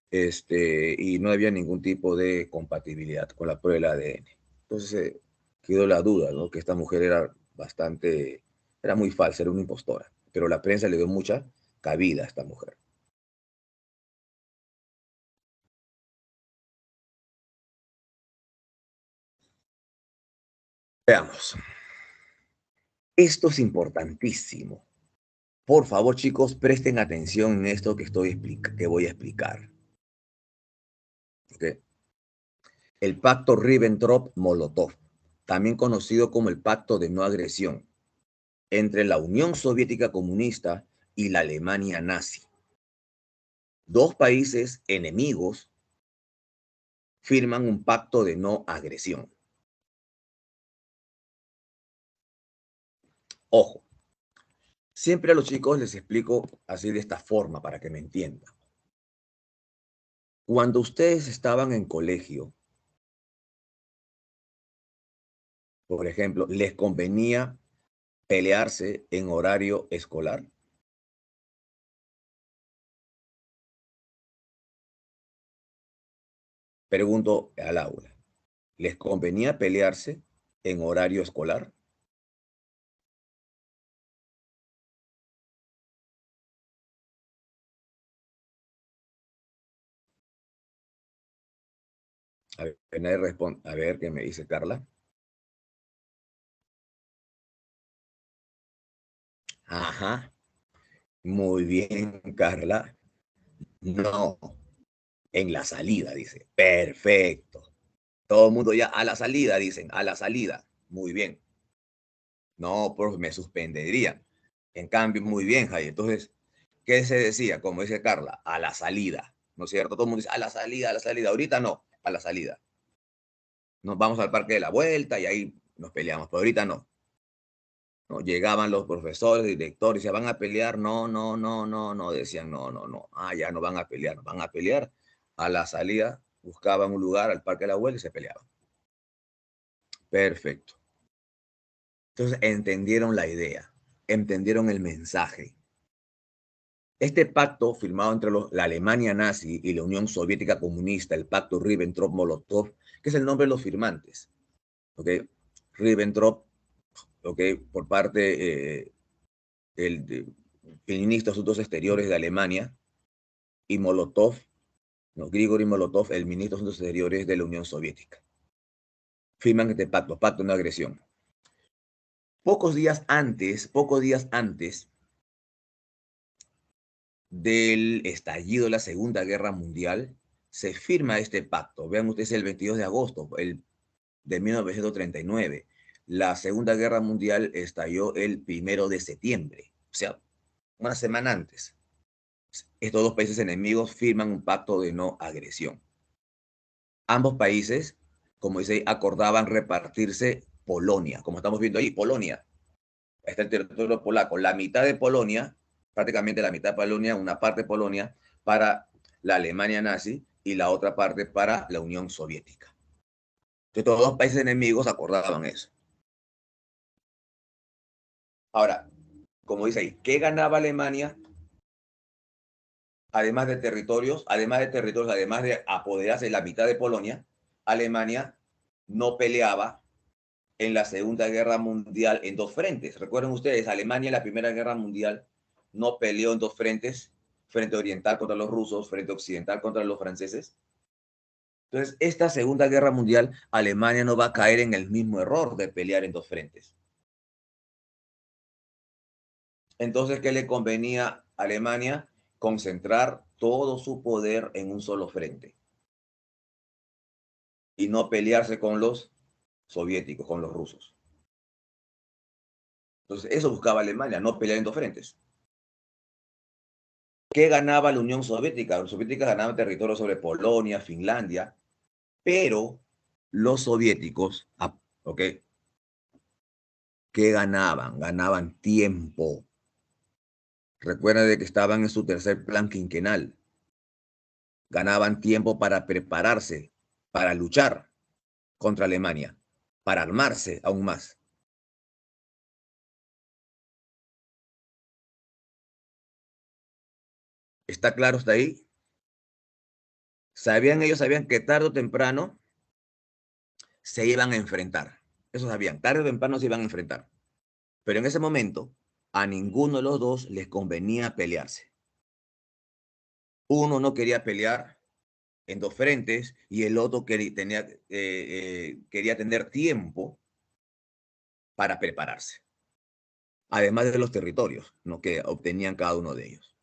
Y no había ningún tipo de compatibilidad con la prueba del ADN. Entonces quedó la duda, ¿no? Que esta mujer era muy falsa, era una impostora, pero la prensa le dio mucha cabida a esta mujer. Veamos. Esto es importantísimo. Por favor, chicos, presten atención en esto que voy a explicar. ¿Okay? El pacto Ribbentrop-Molotov, también conocido como el pacto de no agresión, entre la Unión Soviética Comunista y la Alemania nazi. Dos países enemigos firman un pacto de no agresión. Ojo, siempre a los chicos les explico así de esta forma para que me entiendan. Cuando ustedes estaban en colegio, por ejemplo, ¿les convenía pelearse en horario escolar? Pregunto al aula. ¿Les convenía pelearse en horario escolar? A ver, nadie responde. A ver qué me dice Carla. Ajá, muy bien, Carla. No, en la salida, dice. Perfecto. Todo el mundo ya a la salida, dicen, a la salida. Muy bien. No, pues me suspenderían. En cambio, muy bien, Jay. Entonces, ¿qué se decía? Como dice Carla, a la salida. ¿No es cierto? Todo el mundo dice, a la salida, a la salida. Ahorita no, a la salida. Nos vamos al parque de la vuelta y ahí nos peleamos, pero ahorita no. No, llegaban los profesores, directores, ¿se van a pelear? No, no, no, no, no, decían, no, no, no. Ah, ya no van a pelear, no van a pelear. A la salida buscaban un lugar al parque de la vuelta y se peleaban. Perfecto. Entonces entendieron la idea, entendieron el mensaje. Este pacto firmado entre la Alemania nazi y la Unión Soviética Comunista, el pacto Ribbentrop-Molotov, que es el nombre de los firmantes, ¿ok? Ribbentrop, ¿ok? Por parte el ministro de Asuntos Exteriores de Alemania, y Molotov, no, Grigori Molotov, el ministro de Asuntos Exteriores de la Unión Soviética. Firman este pacto, pacto de no agresión. Pocos días antes del estallido de la Segunda Guerra Mundial, se firma este pacto. Vean ustedes el 22 de agosto de 1939. La Segunda Guerra Mundial estalló el 1 de septiembre, o sea, una semana antes. Estos dos países enemigos firman un pacto de no agresión. Ambos países, como dice, acordaban repartirse Polonia, como estamos viendo ahí, Polonia. Está el territorio polaco, la mitad de Polonia, prácticamente la mitad de Polonia, una parte de Polonia para la Alemania nazi y la otra parte para la Unión Soviética. Entonces, todos los países enemigos acordaban eso. Ahora, como dice ahí, ¿qué ganaba Alemania? Además de apoderarse de la mitad de Polonia, Alemania no peleaba en la Segunda Guerra Mundial en dos frentes. Recuerden ustedes, Alemania en la Primera Guerra Mundial no peleó en dos frentes, frente oriental contra los rusos, frente occidental contra los franceses. Entonces, esta Segunda Guerra Mundial, Alemania no va a caer en el mismo error de pelear en dos frentes. Entonces, ¿qué le convenía a Alemania? Concentrar todo su poder en un solo frente y no pelearse con los soviéticos, con los rusos. Entonces, eso buscaba Alemania, no pelear en dos frentes. ¿Qué ganaba la Unión Soviética? Los soviéticos ganaban territorio sobre Polonia, Finlandia, pero los soviéticos, ¿ok? ¿Qué ganaban? Ganaban tiempo. Recuerda de que estaban en su tercer plan quinquenal. Ganaban tiempo para prepararse, para luchar contra Alemania, para armarse aún más. ¿Está claro hasta ahí? Ellos sabían que tarde o temprano se iban a enfrentar. Eso sabían, tarde o temprano se iban a enfrentar. Pero en ese momento, a ninguno de los dos les convenía pelearse. Uno no quería pelear en dos frentes y el otro quería tener tiempo para prepararse, además de los territorios, ¿no?, que obtenían cada uno de ellos.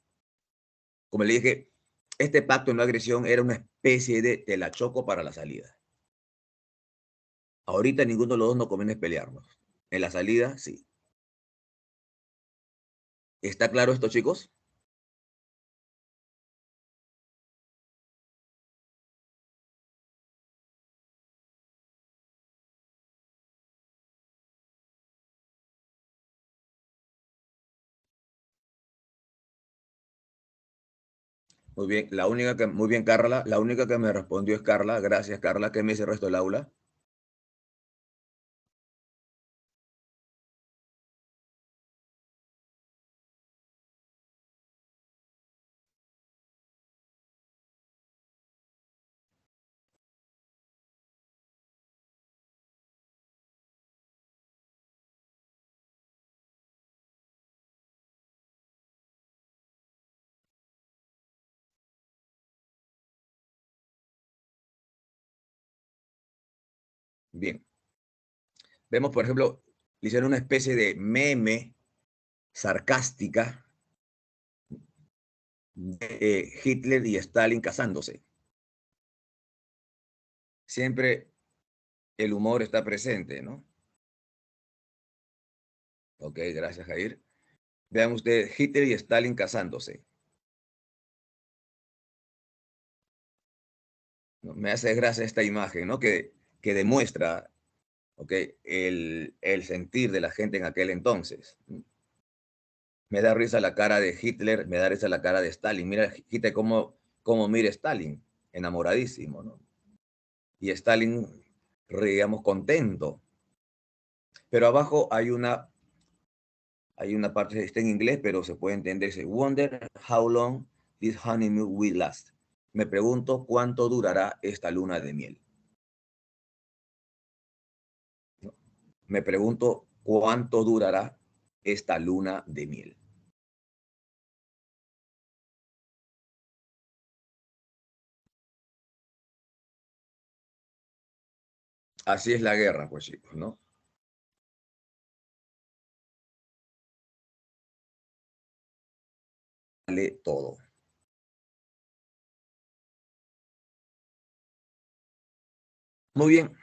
Como le dije, este pacto de no agresión era una especie de telachoco para la salida. Ahorita ninguno de los dos no conviene pelearnos. En la salida, sí. ¿Está claro esto, chicos? Muy bien, muy bien, Carla. La única que me respondió es Carla. Gracias, Carla. ¿Qué me dice el resto del aula? Bien. Vemos, por ejemplo, le hicieron una especie de meme sarcástica de Hitler y Stalin casándose. Siempre el humor está presente, ¿no? Ok, gracias, Jair. Vean ustedes, Hitler y Stalin casándose. ¿No? Me hace gracia esta imagen, ¿no? Que demuestra, ok, el sentir de la gente en aquel entonces. Me da risa la cara de Hitler, me da risa la cara de Stalin. Mira, Hitler cómo mira Stalin, enamoradísimo, ¿no? Y Stalin, digamos, contento. Pero abajo hay una parte, está en inglés, pero se puede entender. Dice, wonder how long this honeymoon will last. Me pregunto cuánto durará esta luna de miel. ¿No? Me pregunto cuánto durará esta luna de miel. Así es la guerra, pues chicos, ¿no? Vale todo. Muy bien.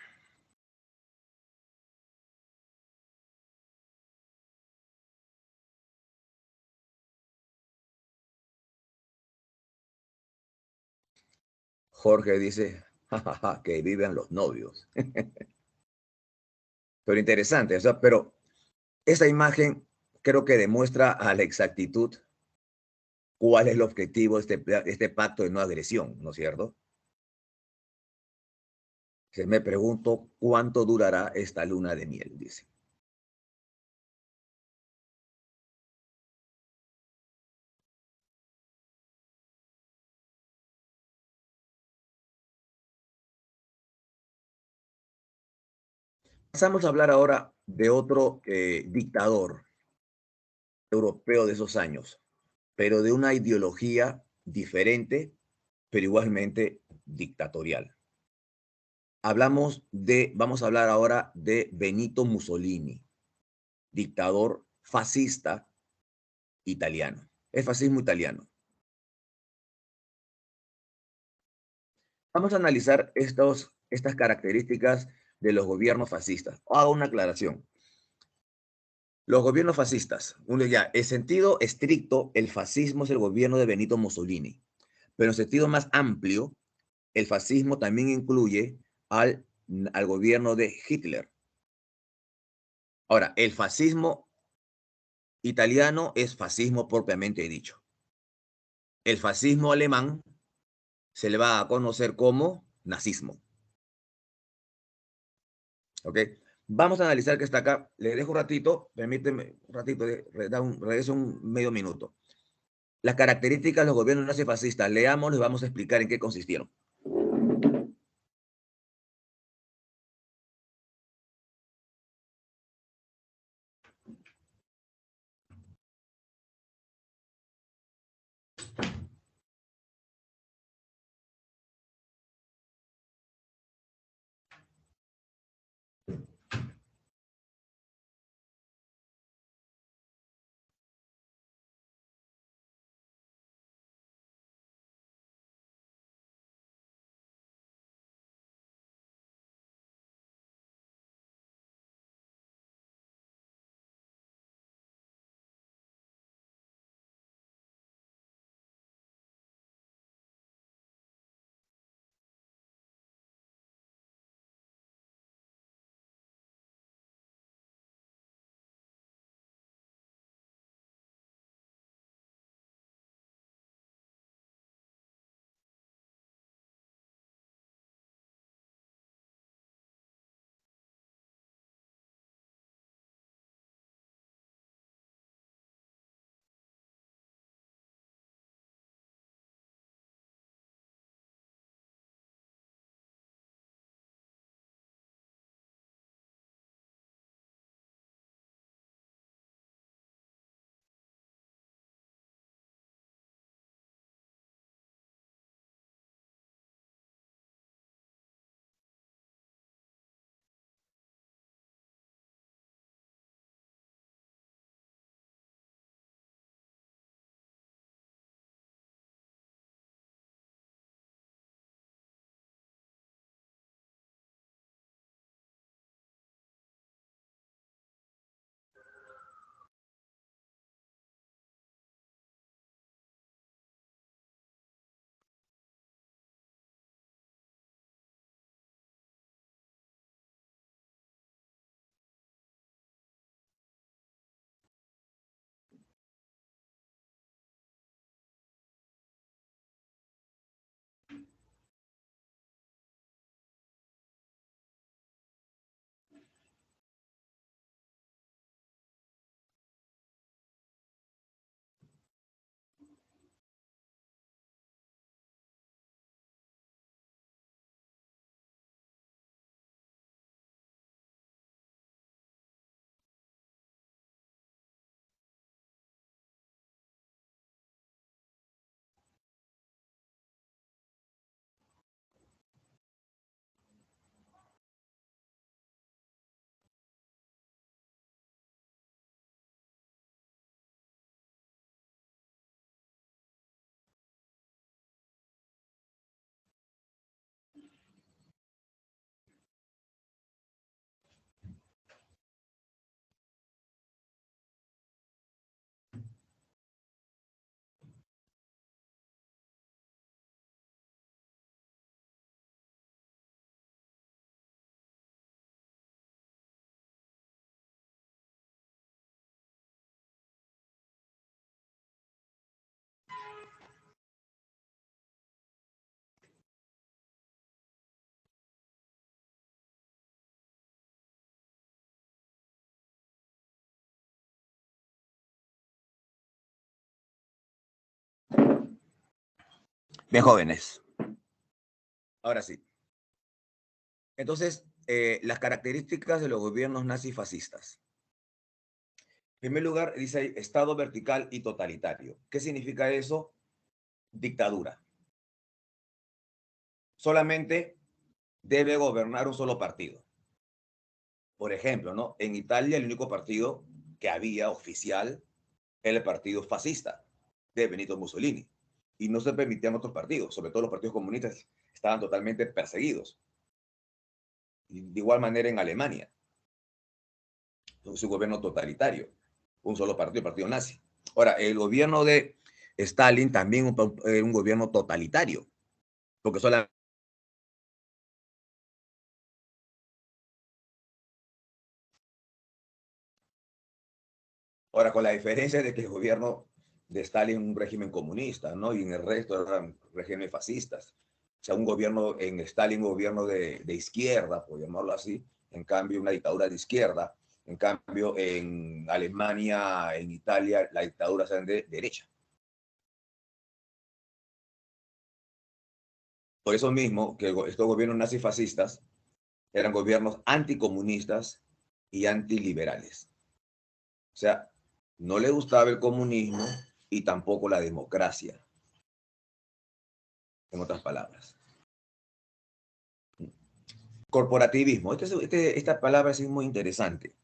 Jorge dice, jajaja, que viven los novios. Pero interesante, o sea, pero esta imagen creo que demuestra a la exactitud cuál es el objetivo de este pacto de no agresión, ¿no es cierto? Que me pregunto cuánto durará esta luna de miel, dice. Pasamos a hablar ahora de otro dictador europeo de esos años, pero de una ideología diferente, pero igualmente dictatorial. Vamos a hablar ahora de Benito Mussolini, dictador fascista italiano. El fascismo italiano. Vamos a analizar estas características de los gobiernos fascistas. Hago una aclaración. Los gobiernos fascistas, en sentido estricto, el fascismo es el gobierno de Benito Mussolini, pero en sentido más amplio, el fascismo también incluye al gobierno de Hitler. Ahora, el fascismo italiano es fascismo propiamente dicho. El fascismo alemán se le va a conocer como nazismo. ¿Ok? Vamos a analizar que está acá. Le dejo un ratito, permíteme un ratito, regreso un medio minuto. Las características de los gobiernos nazifascistas, leamos, les vamos a explicar en qué consistieron. Bien, jóvenes. Ahora sí. Entonces, las características de los gobiernos nazifascistas. En primer lugar, dice Estado vertical y totalitario. ¿Qué significa eso? Dictadura. Solamente debe gobernar un solo partido. Por ejemplo, ¿no? En Italia el único partido que había oficial era el partido fascista de Benito Mussolini. Y no se permitían otros partidos, sobre todo los partidos comunistas estaban totalmente perseguidos. Y de igual manera en Alemania, es un gobierno totalitario, un solo partido, el partido nazi. Ahora, el gobierno de Stalin también era un gobierno totalitario, porque solamente. Ahora, con la diferencia de que el gobierno de Stalin es un régimen comunista, ¿no? Y en el resto eran regímenes fascistas. O sea, un gobierno en Stalin, un gobierno de izquierda, por llamarlo así, en cambio una dictadura de izquierda, en cambio en Alemania, en Italia, la dictadura es de derecha. Por eso mismo que estos gobiernos nazifascistas eran gobiernos anticomunistas y antiliberales. O sea, no le gustaba el comunismo y tampoco la democracia, en otras palabras. Corporativismo. Esta palabra es muy interesante.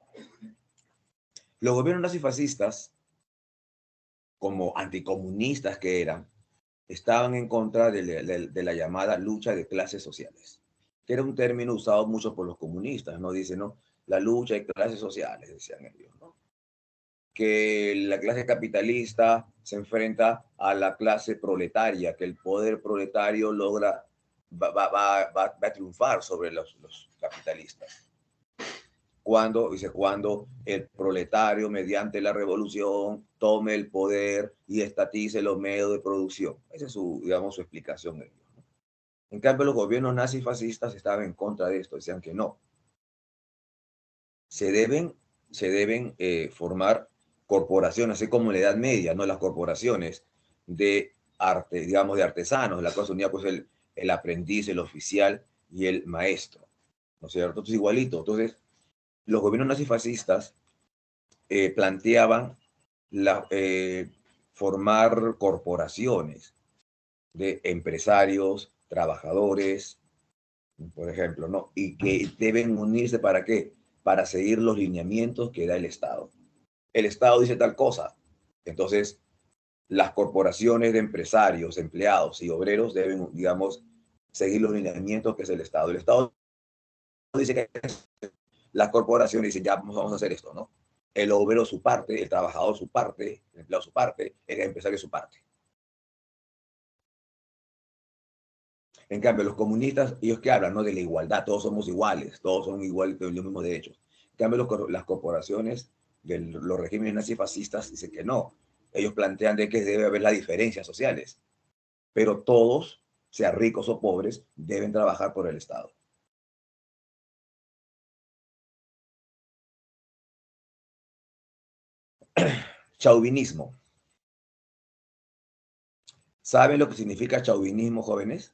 Los gobiernos nazifascistas, como anticomunistas que eran, estaban en contra de la llamada lucha de clases sociales, que era un término usado mucho por los comunistas, ¿no? Dicen, ¿no? La lucha de clases sociales, decían ellos, ¿no? Que la clase capitalista se enfrenta a la clase proletaria, que el poder proletario va a triunfar sobre los capitalistas. Cuando el proletario, mediante la revolución, tome el poder y estatice los medios de producción. Esa es digamos, su explicación. En cambio, los gobiernos nazifascistas estaban en contra de esto, decían que no. Se deben, se deben formar corporaciones, así como en la Edad Media, ¿no? Las corporaciones de arte, digamos, de artesanos. La cosa unida, pues, el aprendiz, el oficial y el maestro, ¿no es cierto? Entonces, igualito. Entonces, los gobiernos nazifascistas planteaban formar corporaciones de empresarios, trabajadores, por ejemplo, ¿no? Y que deben unirse ¿para qué? Para seguir los lineamientos que da el Estado. El Estado dice tal cosa, entonces las corporaciones de empresarios, empleados y obreros deben, digamos, seguir los lineamientos que es el Estado. El Estado dice que las corporaciones dicen, ya vamos a hacer esto, ¿no? El obrero su parte, el trabajador su parte, el empleado su parte, el empresario su parte. En cambio, los comunistas, ellos que hablan, ¿no? De la igualdad, todos somos iguales, todos son iguales, los mismos derechos. En cambio, las corporaciones de los regímenes nazifascistas dicen que no. Ellos plantean de que debe haber las diferencias sociales, pero todos, sean ricos o pobres, deben trabajar por el Estado. Chauvinismo. ¿Saben lo que significa chauvinismo, jóvenes?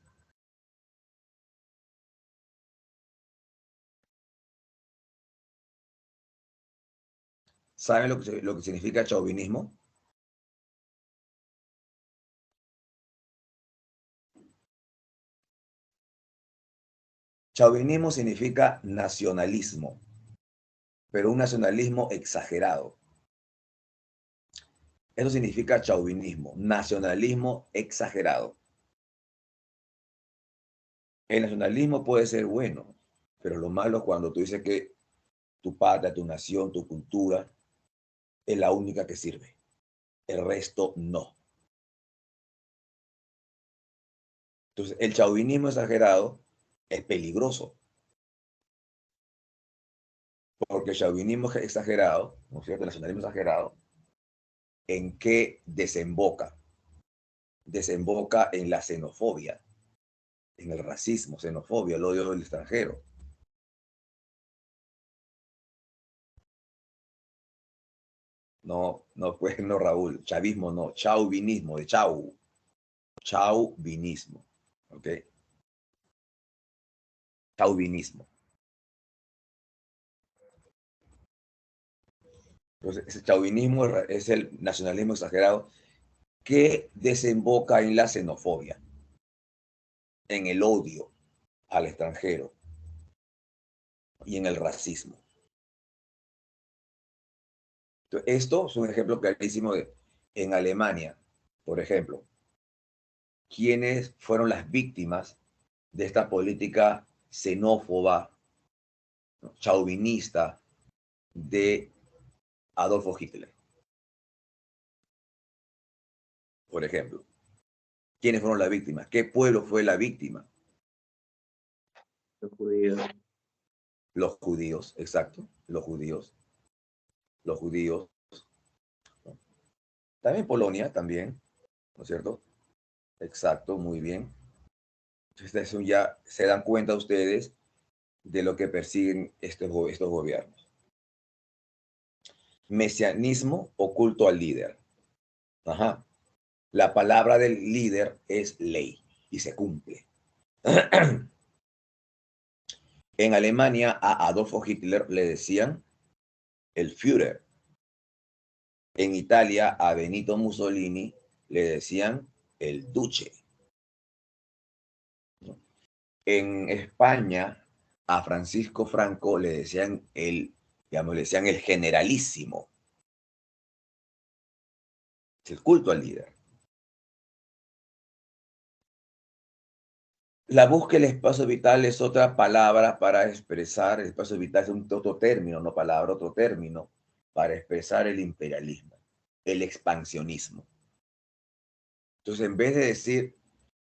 ¿Saben lo que significa chauvinismo? Chauvinismo significa nacionalismo, pero un nacionalismo exagerado. Eso significa chauvinismo, nacionalismo exagerado. El nacionalismo puede ser bueno, pero lo malo es cuando tú dices que tu patria, tu nación, tu cultura es la única que sirve. El resto no. Entonces, el chauvinismo exagerado es peligroso, porque el chauvinismo exagerado, ¿no es cierto? El nacionalismo exagerado, ¿en qué desemboca? Desemboca en la xenofobia, en el racismo, xenofobia, el odio del extranjero. No, no, pues no, Raúl, chavismo no, chauvinismo, de chau, Chauvinismo. ¿Ok? Chauvinismo. Entonces, ese chauvinismo es el nacionalismo exagerado que desemboca en la xenofobia, en el odio al extranjero y en el racismo. Entonces, esto es un ejemplo clarísimo de en Alemania, por ejemplo, quiénes fueron las víctimas de esta política xenófoba, ¿no? Chauvinista de Adolfo Hitler, por ejemplo. ¿Quiénes fueron las víctimas? ¿Qué pueblo fue la víctima? Los judíos. Los judíos, exacto, los judíos. Los judíos. ¿No? También Polonia, también, ¿no es cierto? Exacto, muy bien. Entonces, eso ya se dan cuenta ustedes de lo que persiguen estos gobiernos. Mesianismo o culto al líder. Ajá. La palabra del líder es ley y se cumple. En Alemania a Adolfo Hitler le decían el Führer. En Italia a Benito Mussolini le decían el Duce. En España a Francisco Franco le decían digamos, le decían el generalísimo. Es el culto al líder. La búsqueda del espacio vital es otra palabra para expresar, el espacio vital es otro término, no palabra, otro término para expresar el imperialismo, el expansionismo. Entonces, en vez de decir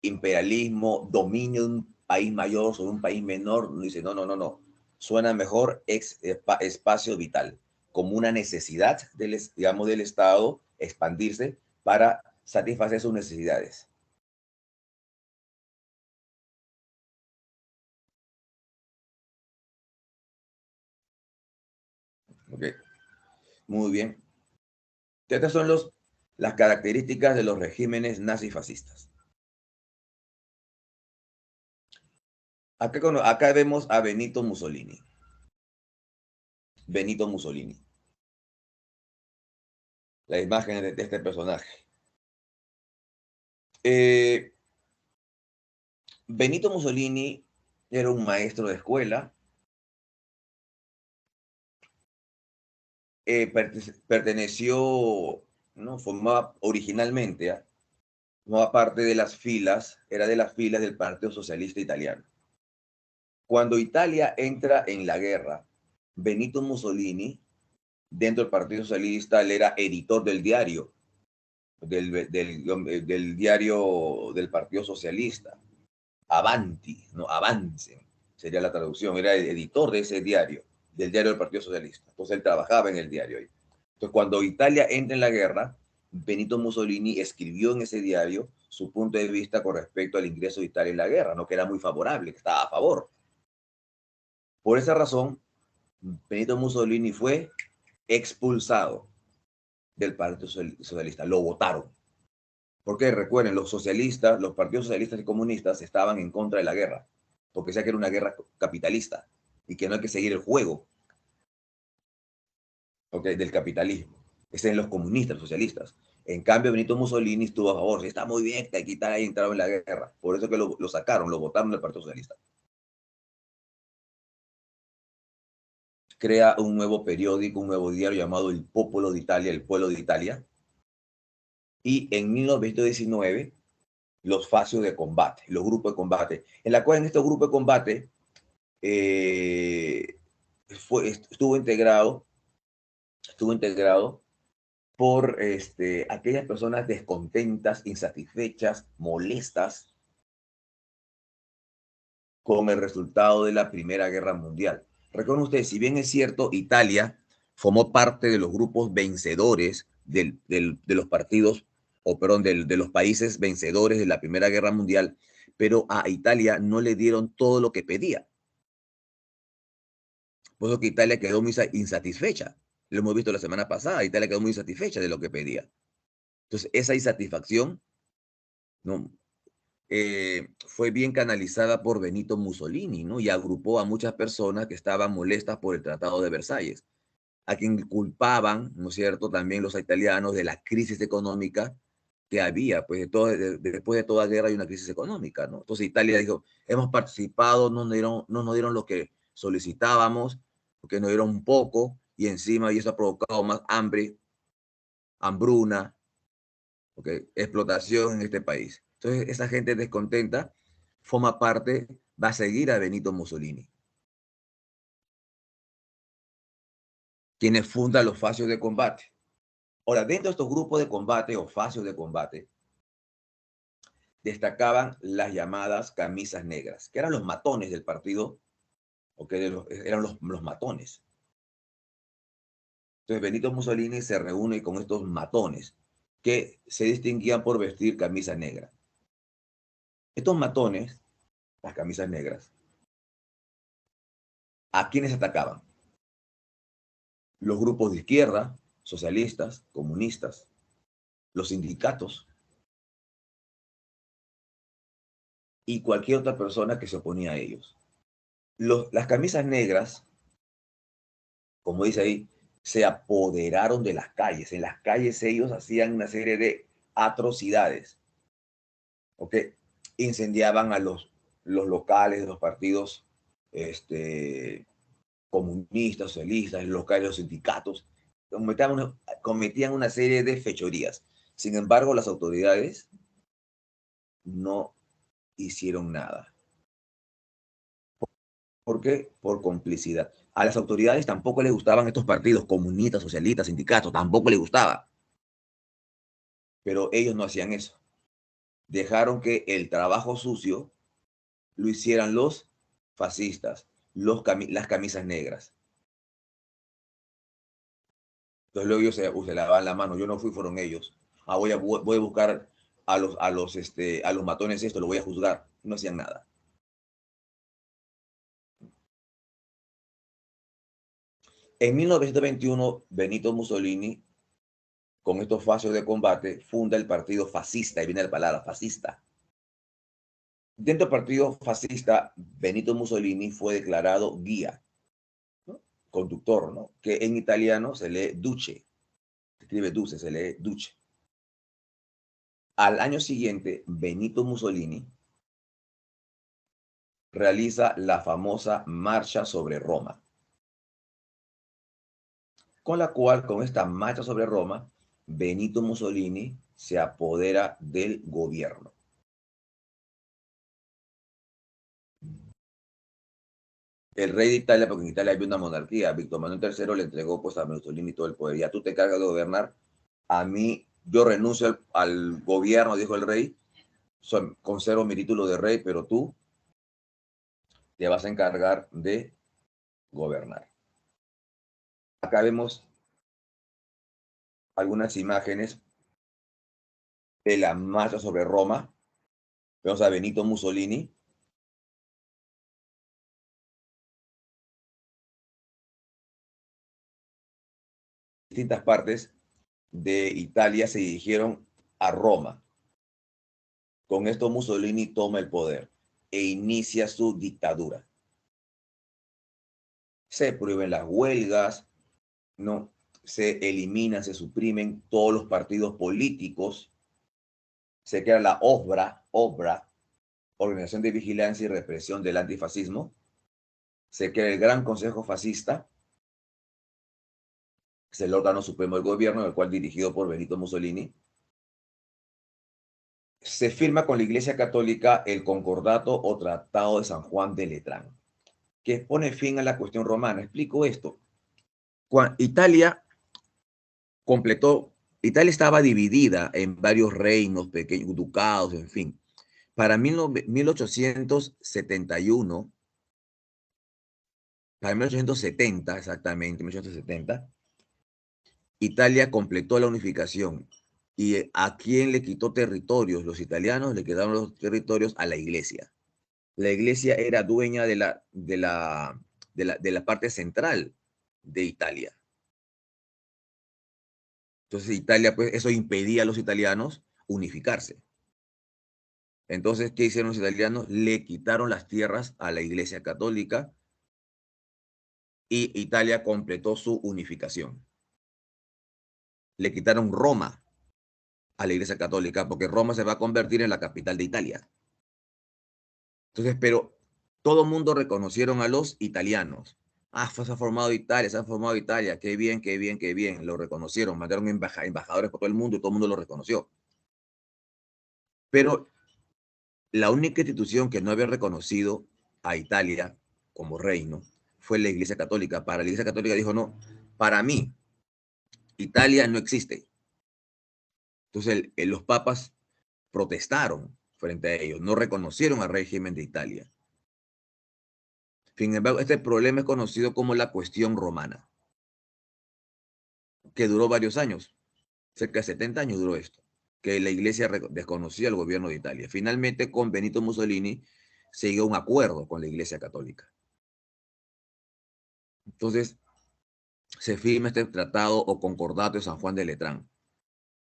imperialismo, dominio de un país mayor sobre un país menor, dice, no, no, no, no. Suena mejor espacio vital, como una necesidad digamos, del Estado expandirse para satisfacer sus necesidades. Okay. Muy bien. Estas son las características de los regímenes nazifascistas. Acá vemos a Benito Mussolini. Benito Mussolini. La imagen de este personaje. Benito Mussolini era un maestro de escuela. Perteneció, ¿no? Formaba originalmente, formaba parte de las filas, era de las filas del Partido Socialista Italiano. Cuando Italia entra en la guerra, Benito Mussolini, dentro del Partido Socialista, él era editor del diario, del diario del Partido Socialista, Avanti, no, Avancen, sería la traducción, era el editor de ese diario, del diario del Partido Socialista. Entonces él trabajaba en el diario ahí. Entonces, cuando Italia entra en la guerra, Benito Mussolini escribió en ese diario su punto de vista con respecto al ingreso de Italia en la guerra, ¿no? Que era muy favorable, que estaba a favor. Por esa razón, Benito Mussolini fue expulsado del Partido Socialista, lo votaron. Porque recuerden, los socialistas, los partidos socialistas y comunistas estaban en contra de la guerra, porque decía que era una guerra capitalista y que no hay que seguir el juego, ¿okay? Del capitalismo. Ese en los comunistas, los socialistas. En cambio, Benito Mussolini estuvo a favor. Sí, está muy bien que quitar ahí entrado en la guerra. Por eso que lo sacaron, lo votaron del Partido Socialista. Crea un nuevo periódico, un nuevo diario llamado El Popolo de Italia, El Pueblo de Italia. Y en 1919, los facios de combate, los grupos de combate, en la cual en estos grupos de combate estuvo integrado por aquellas personas descontentas, insatisfechas, molestas con el resultado de la Primera Guerra Mundial. Recuerden ustedes, si bien es cierto, Italia formó parte de los grupos vencedores de los partidos, o perdón, de los países vencedores de la Primera Guerra Mundial, pero a Italia no le dieron todo lo que pedía. Por eso que Italia quedó muy insatisfecha. Lo hemos visto la semana pasada, Italia quedó muy insatisfecha de lo que pedía. Entonces, esa insatisfacción ¿no? Fue bien canalizada por Benito Mussolini, ¿no? Y agrupó a muchas personas que estaban molestas por el Tratado de Versalles, a quien culpaban, ¿no es cierto?, también los italianos de la crisis económica que había, pues después de toda guerra hay una crisis económica, ¿no? Entonces Italia dijo, hemos participado, no nos dieron lo que solicitábamos, porque nos dieron un poco, y encima y eso ha provocado más hambre, hambruna, ¿okay? Explotación en este país. Entonces esa gente descontenta forma parte, va a seguir a Benito Mussolini, quienes fundan los facios de combate. Ahora, dentro de estos grupos de combate o facios de combate, destacaban las llamadas camisas negras, que eran los matones del partido, o que eran los matones. Entonces Benito Mussolini se reúne con estos matones, que se distinguían por vestir camisa negra. Estos matones, las camisas negras, ¿a quiénes atacaban? Los grupos de izquierda, socialistas, comunistas, los sindicatos y cualquier otra persona que se oponía a ellos. Las camisas negras, como dice ahí, se apoderaron de las calles. En las calles ellos hacían una serie de atrocidades. ¿Ok? Incendiaban a los locales de los partidos comunistas, socialistas, los locales de los sindicatos. Cometían una serie de fechorías. Sin embargo, las autoridades no hicieron nada. ¿Por qué? Por complicidad. A las autoridades tampoco les gustaban estos partidos comunistas, socialistas, sindicatos, tampoco les gustaba. Pero ellos no hacían eso. Dejaron que el trabajo sucio lo hicieran los fascistas, las camisas negras. Entonces luego ellos se lavaban la mano. Yo no fui, fueron ellos. Voy a buscar a los matones esto, lo voy a juzgar. No hacían nada. En 1921, Benito Mussolini, con estos facios de combate, funda el partido fascista, y viene la palabra fascista. Dentro del partido fascista, Benito Mussolini fue declarado guía, ¿no? Conductor, ¿no? Que en italiano se lee duce, se escribe duce, se lee duce. Al año siguiente, Benito Mussolini realiza la famosa Marcha sobre Roma, con la cual, con esta marcha sobre Roma, Benito Mussolini se apodera del gobierno. El rey de Italia, porque en Italia había una monarquía, Víctor Manuel III le entregó pues a Mussolini todo el poder. Ya tú te cargas de gobernar, a mí, yo renuncio al gobierno, dijo el rey, conservo mi título de rey, pero tú te vas a encargar de gobernar. Acá vemos algunas imágenes de la marcha sobre Roma. Vemos a Benito Mussolini. Distintas partes de Italia se dirigieron a Roma. Con esto Mussolini toma el poder e inicia su dictadura. Se prohíben las huelgas, no, se eliminan, se suprimen todos los partidos políticos, se crea la OBRA, Organización de Vigilancia y Represión del Antifascismo, se crea el Gran Consejo Fascista, es el órgano supremo del gobierno, el cual dirigido por Benito Mussolini. Se firma con la Iglesia Católica el Concordato o Tratado de San Juan de Letrán, que pone fin a la cuestión romana. Explico esto. Italia Italia estaba dividida en varios reinos, pequeños ducados, en fin. Para 1871, para 1870 exactamente, 1870, Italia completó la unificación. ¿Y a quién le quitó territorios? Los italianos le quedaron los territorios a la iglesia. La iglesia era dueña de la parte central de Italia. Entonces Italia, pues eso impedía a los italianos unificarse. Entonces, ¿qué hicieron los italianos? Le quitaron las tierras a la Iglesia Católica y Italia completó su unificación. Le quitaron Roma a la Iglesia Católica porque Roma se va a convertir en la capital de Italia. Entonces, pero todo el mundo reconocieron a los italianos. Ah, se ha formado Italia, se ha formado Italia. Qué bien, qué bien, qué bien. Lo reconocieron, mandaron embajadores por todo el mundo y todo el mundo lo reconoció. Pero la única institución que no había reconocido a Italia como reino fue la Iglesia Católica. Para la Iglesia Católica dijo, no, para mí, Italia no existe. Entonces los papas protestaron frente a ellos, no reconocieron al régimen de Italia. Sin embargo, este problema es conocido como la cuestión romana, que duró varios años, cerca de 70 años duró esto, que la Iglesia desconocía al gobierno de Italia. Finalmente, con Benito Mussolini, se llegó a un acuerdo con la Iglesia Católica. Entonces, se firma este tratado o concordato de San Juan de Letrán.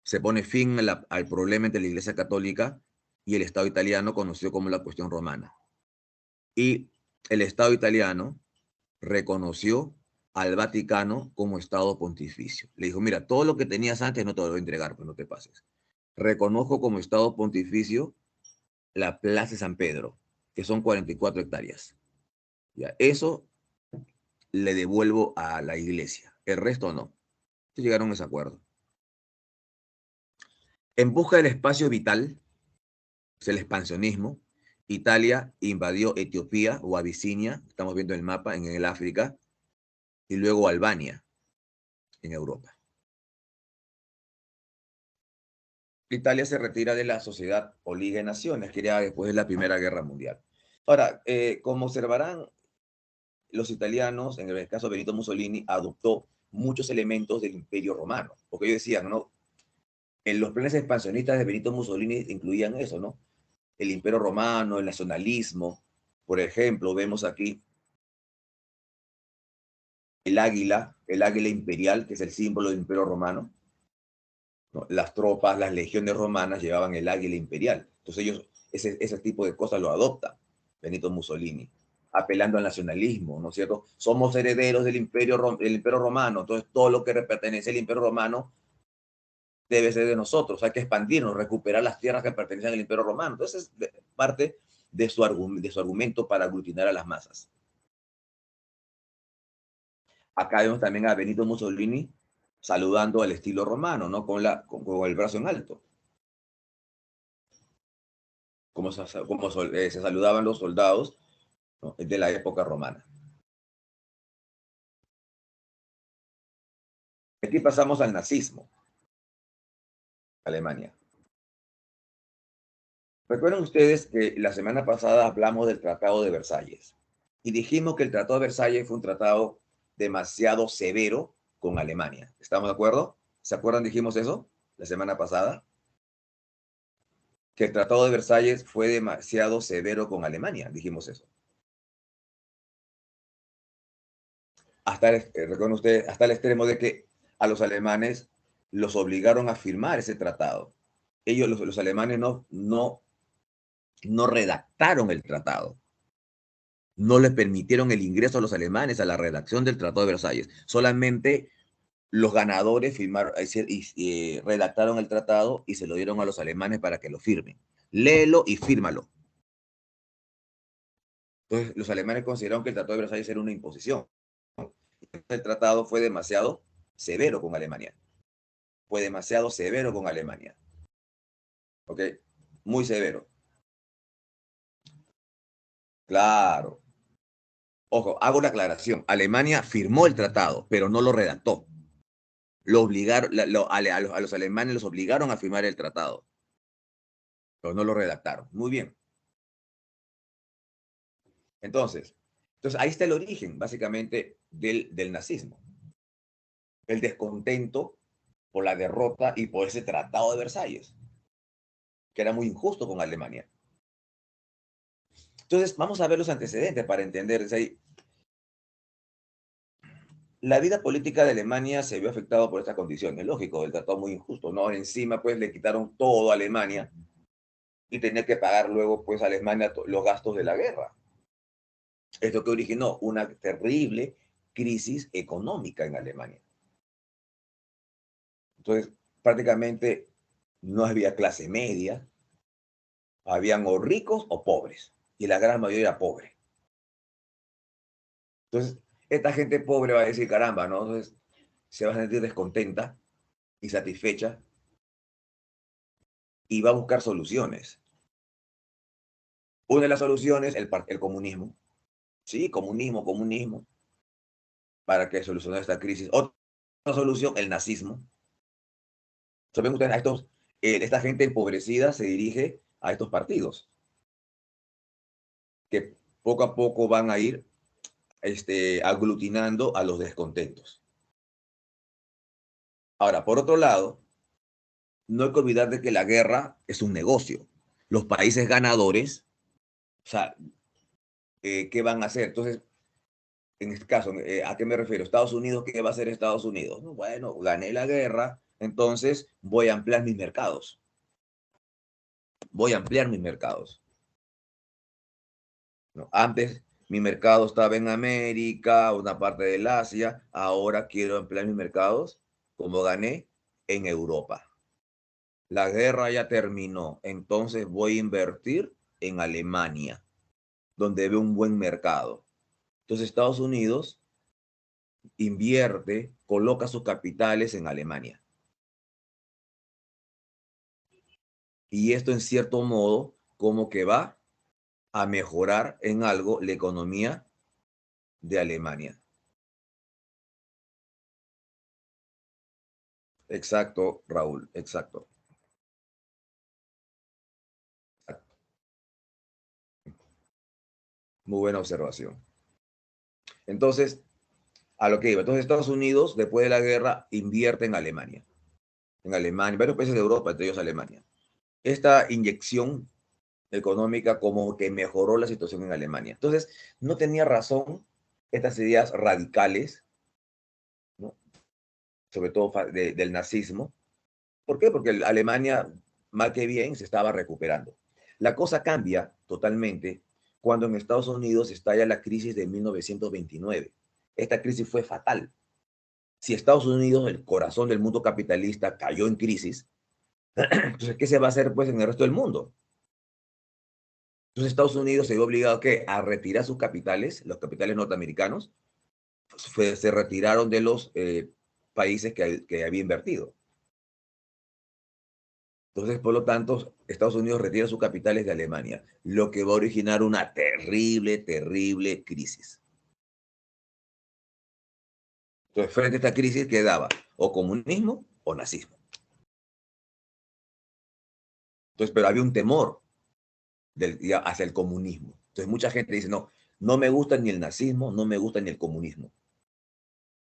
Se pone fin al problema entre la Iglesia Católica y el Estado italiano, conocido como la cuestión romana. Y el Estado italiano reconoció al Vaticano como Estado pontificio. Le dijo, mira, todo lo que tenías antes no te lo voy a entregar, pues no te pases. Reconozco como Estado pontificio la Plaza de San Pedro, que son 44 hectáreas. Ya, eso le devuelvo a la iglesia, el resto no. Llegaron a ese acuerdo. En busca del espacio vital, es el expansionismo, Italia invadió Etiopía o Abisinia, estamos viendo el mapa en el África, y luego Albania en Europa. Italia se retira de la sociedad o Liga de Naciones, creada después de la Primera Guerra Mundial. Ahora, como observarán, los italianos, en el caso de Benito Mussolini, adoptó muchos elementos del Imperio Romano, porque ellos decían, ¿no? En los planes expansionistas de Benito Mussolini incluían eso, ¿no? El Imperio Romano, el nacionalismo. Por ejemplo, vemos aquí el águila imperial, que es el símbolo del Imperio Romano, ¿no? Las tropas, las legiones romanas llevaban el águila imperial. Entonces ellos ese tipo de cosas lo adoptan, Benito Mussolini, apelando al nacionalismo, ¿no es cierto? Somos herederos del Imperio Romano, entonces todo lo que pertenece al Imperio Romano debe ser de nosotros, hay que expandirnos, recuperar las tierras que pertenecen al Imperio Romano. Entonces es parte de su argumento para aglutinar a las masas. Acá vemos también a Benito Mussolini saludando al estilo romano, ¿no? Con el brazo en alto. Como se saludaban los soldados, ¿no? De la época romana. Aquí pasamos al nazismo, Alemania. Recuerden ustedes que la semana pasada hablamos del Tratado de Versalles y dijimos que el Tratado de Versalles fue un tratado demasiado severo con Alemania. ¿Estamos de acuerdo? ¿Se acuerdan? Dijimos eso la semana pasada. Que el Tratado de Versalles fue demasiado severo con Alemania. Dijimos eso. Recuerden ustedes, hasta el extremo de que a los alemanes los obligaron a firmar ese tratado. Ellos, los alemanes, no redactaron el tratado. No le permitieron el ingreso a los alemanes a la redacción del Tratado de Versalles. Solamente los ganadores firmaron, redactaron el tratado y se lo dieron a los alemanes para que lo firmen. Léelo y fírmalo. Entonces, los alemanes consideraron que el Tratado de Versalles era una imposición. El tratado fue demasiado severo con Alemania. Fue demasiado severo con Alemania. ¿Ok? Muy severo. Claro. Ojo, hago una aclaración. Alemania firmó el tratado, pero no lo redactó. Lo obligaron, a los alemanes los obligaron a firmar el tratado, pero no lo redactaron. Muy bien. Entonces ahí está el origen, básicamente, del nazismo. El descontento por la derrota y por ese tratado de Versalles, que era muy injusto con Alemania. Entonces, vamos a ver los antecedentes para entender. La vida política de Alemania se vio afectada por esta condición. Es lógico, el tratado muy injusto, ¿no? Encima, pues, le quitaron todo a Alemania y tenía que pagar luego pues a Alemania los gastos de la guerra. Esto que originó una terrible crisis económica en Alemania. Entonces, prácticamente no había clase media, habían o ricos o pobres, y la gran mayoría era pobre. Entonces, esta gente pobre va a decir, caramba, ¿no? Entonces, se va a sentir descontenta y satisfecha y va a buscar soluciones. Una de las soluciones, el comunismo. Sí, comunismo, para que solucione esta crisis. Otra solución, el nazismo. ¿Saben ustedes? Esta gente empobrecida se dirige a estos partidos, que poco a poco van a ir aglutinando a los descontentos. Ahora, por otro lado, no hay que olvidar de que la guerra es un negocio. Los países ganadores, o sea, ¿qué van a hacer? Entonces, en este caso, ¿a qué me refiero? Estados Unidos, ¿qué va a hacer Estados Unidos? Bueno, gané la guerra, entonces voy a ampliar mis mercados. Voy a ampliar mis mercados. ¿No? Antes mi mercado estaba en América, una parte del Asia, ahora quiero ampliar mis mercados, como gané, en Europa. La guerra ya terminó, entonces voy a invertir en Alemania, donde veo un buen mercado. Entonces Estados Unidos invierte, coloca sus capitales en Alemania. Y esto en cierto modo como que va a mejorar en algo la economía de Alemania. Exacto, Raúl, exacto. Muy buena observación. Entonces, a lo que iba. Entonces, Estados Unidos, después de la guerra, invierte en Alemania. En Alemania, varios países de Europa, entre ellos Alemania. Esta inyección económica como que mejoró la situación en Alemania. Entonces, no tenía razón estas ideas radicales, ¿no? Sobre todo del nazismo. ¿Por qué? Porque Alemania, mal que bien, se estaba recuperando. La cosa cambia totalmente cuando en Estados Unidos estalla la crisis de 1929. Esta crisis fue fatal. Si Estados Unidos, el corazón del mundo capitalista, cayó en crisis, entonces, ¿qué se va a hacer pues en el resto del mundo? Entonces, Estados Unidos se vio obligado ¿qué? A retirar sus capitales, los capitales norteamericanos, se retiraron de los países que había invertido. Entonces, por lo tanto, Estados Unidos retira sus capitales de Alemania, lo que va a originar una terrible, terrible crisis. Entonces, frente a esta crisis quedaba o comunismo o nazismo. Entonces, pero había un temor hacia el comunismo. Entonces, mucha gente dice, no, no me gusta ni el nazismo, no me gusta ni el comunismo.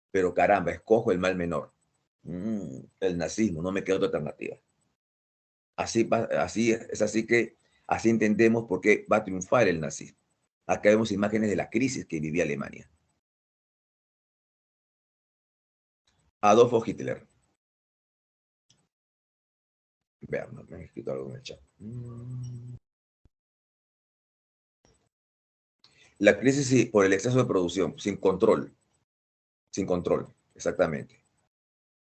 Pero caramba, escojo el mal menor. El nazismo, no me queda otra alternativa. Así es así que así entendemos por qué va a triunfar el nazismo. Acá vemos imágenes de la crisis que vivía Alemania. Adolfo Hitler. Vean, me han escrito algo en el chat. La crisis sí, por el exceso de producción, sin control, exactamente.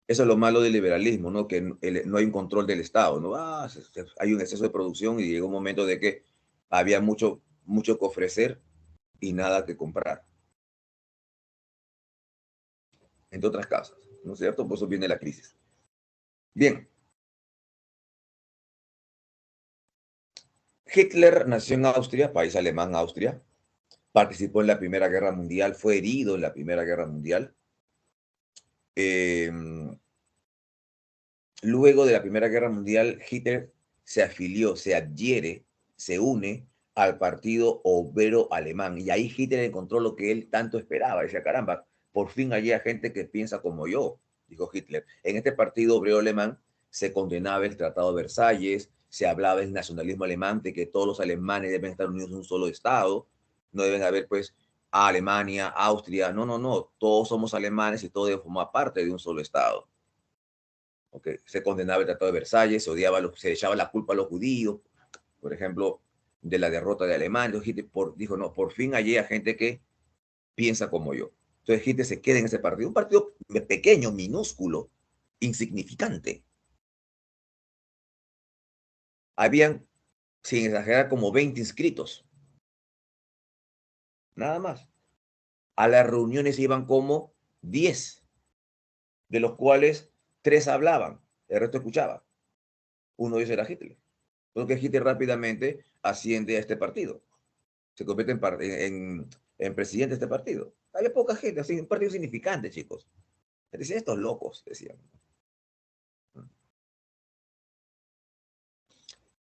Eso es lo malo del liberalismo, ¿no? Que no hay un control del Estado, ¿no? Hay un exceso de producción y llegó un momento de que había mucho, mucho que ofrecer y nada que comprar. Entre otras causas, ¿no es cierto? Por eso viene la crisis. Bien. Hitler nació en Austria, país alemán, Austria. Participó en la Primera Guerra Mundial, fue herido en la Primera Guerra Mundial. Eh, Luego de la Primera Guerra Mundial, Hitler se afilió, se adhiere, se une al Partido Obrero Alemán. Y ahí Hitler encontró lo que él tanto esperaba. Decía, caramba, por fin hay gente que piensa como yo, dijo Hitler. En este Partido Obrero Alemán se condenaba el Tratado de Versalles, se hablaba del nacionalismo alemán, de que todos los alemanes deben estar unidos en un solo Estado, no deben haber pues a Alemania, Austria, no, todos somos alemanes y todos deben formar parte de un solo Estado. Okay. Se condenaba el Tratado de Versalles, se echaba la culpa a los judíos. por ejemplo, de la derrota de Alemania. Hitler dijo, no, por fin hallé a gente que piensa como yo. Entonces Hitler se queda en ese partido, un partido pequeño, minúsculo, insignificante. Habían, sin exagerar, como 20 inscritos, nada más. A las reuniones iban como 10, de los cuales 3 hablaban, el resto escuchaba. Uno de ellos era Hitler. Entonces Hitler rápidamente asciende a este partido. Se convierte en presidente de este partido. Había poca gente, así, un partido significante, chicos. Decían, estos locos, decían.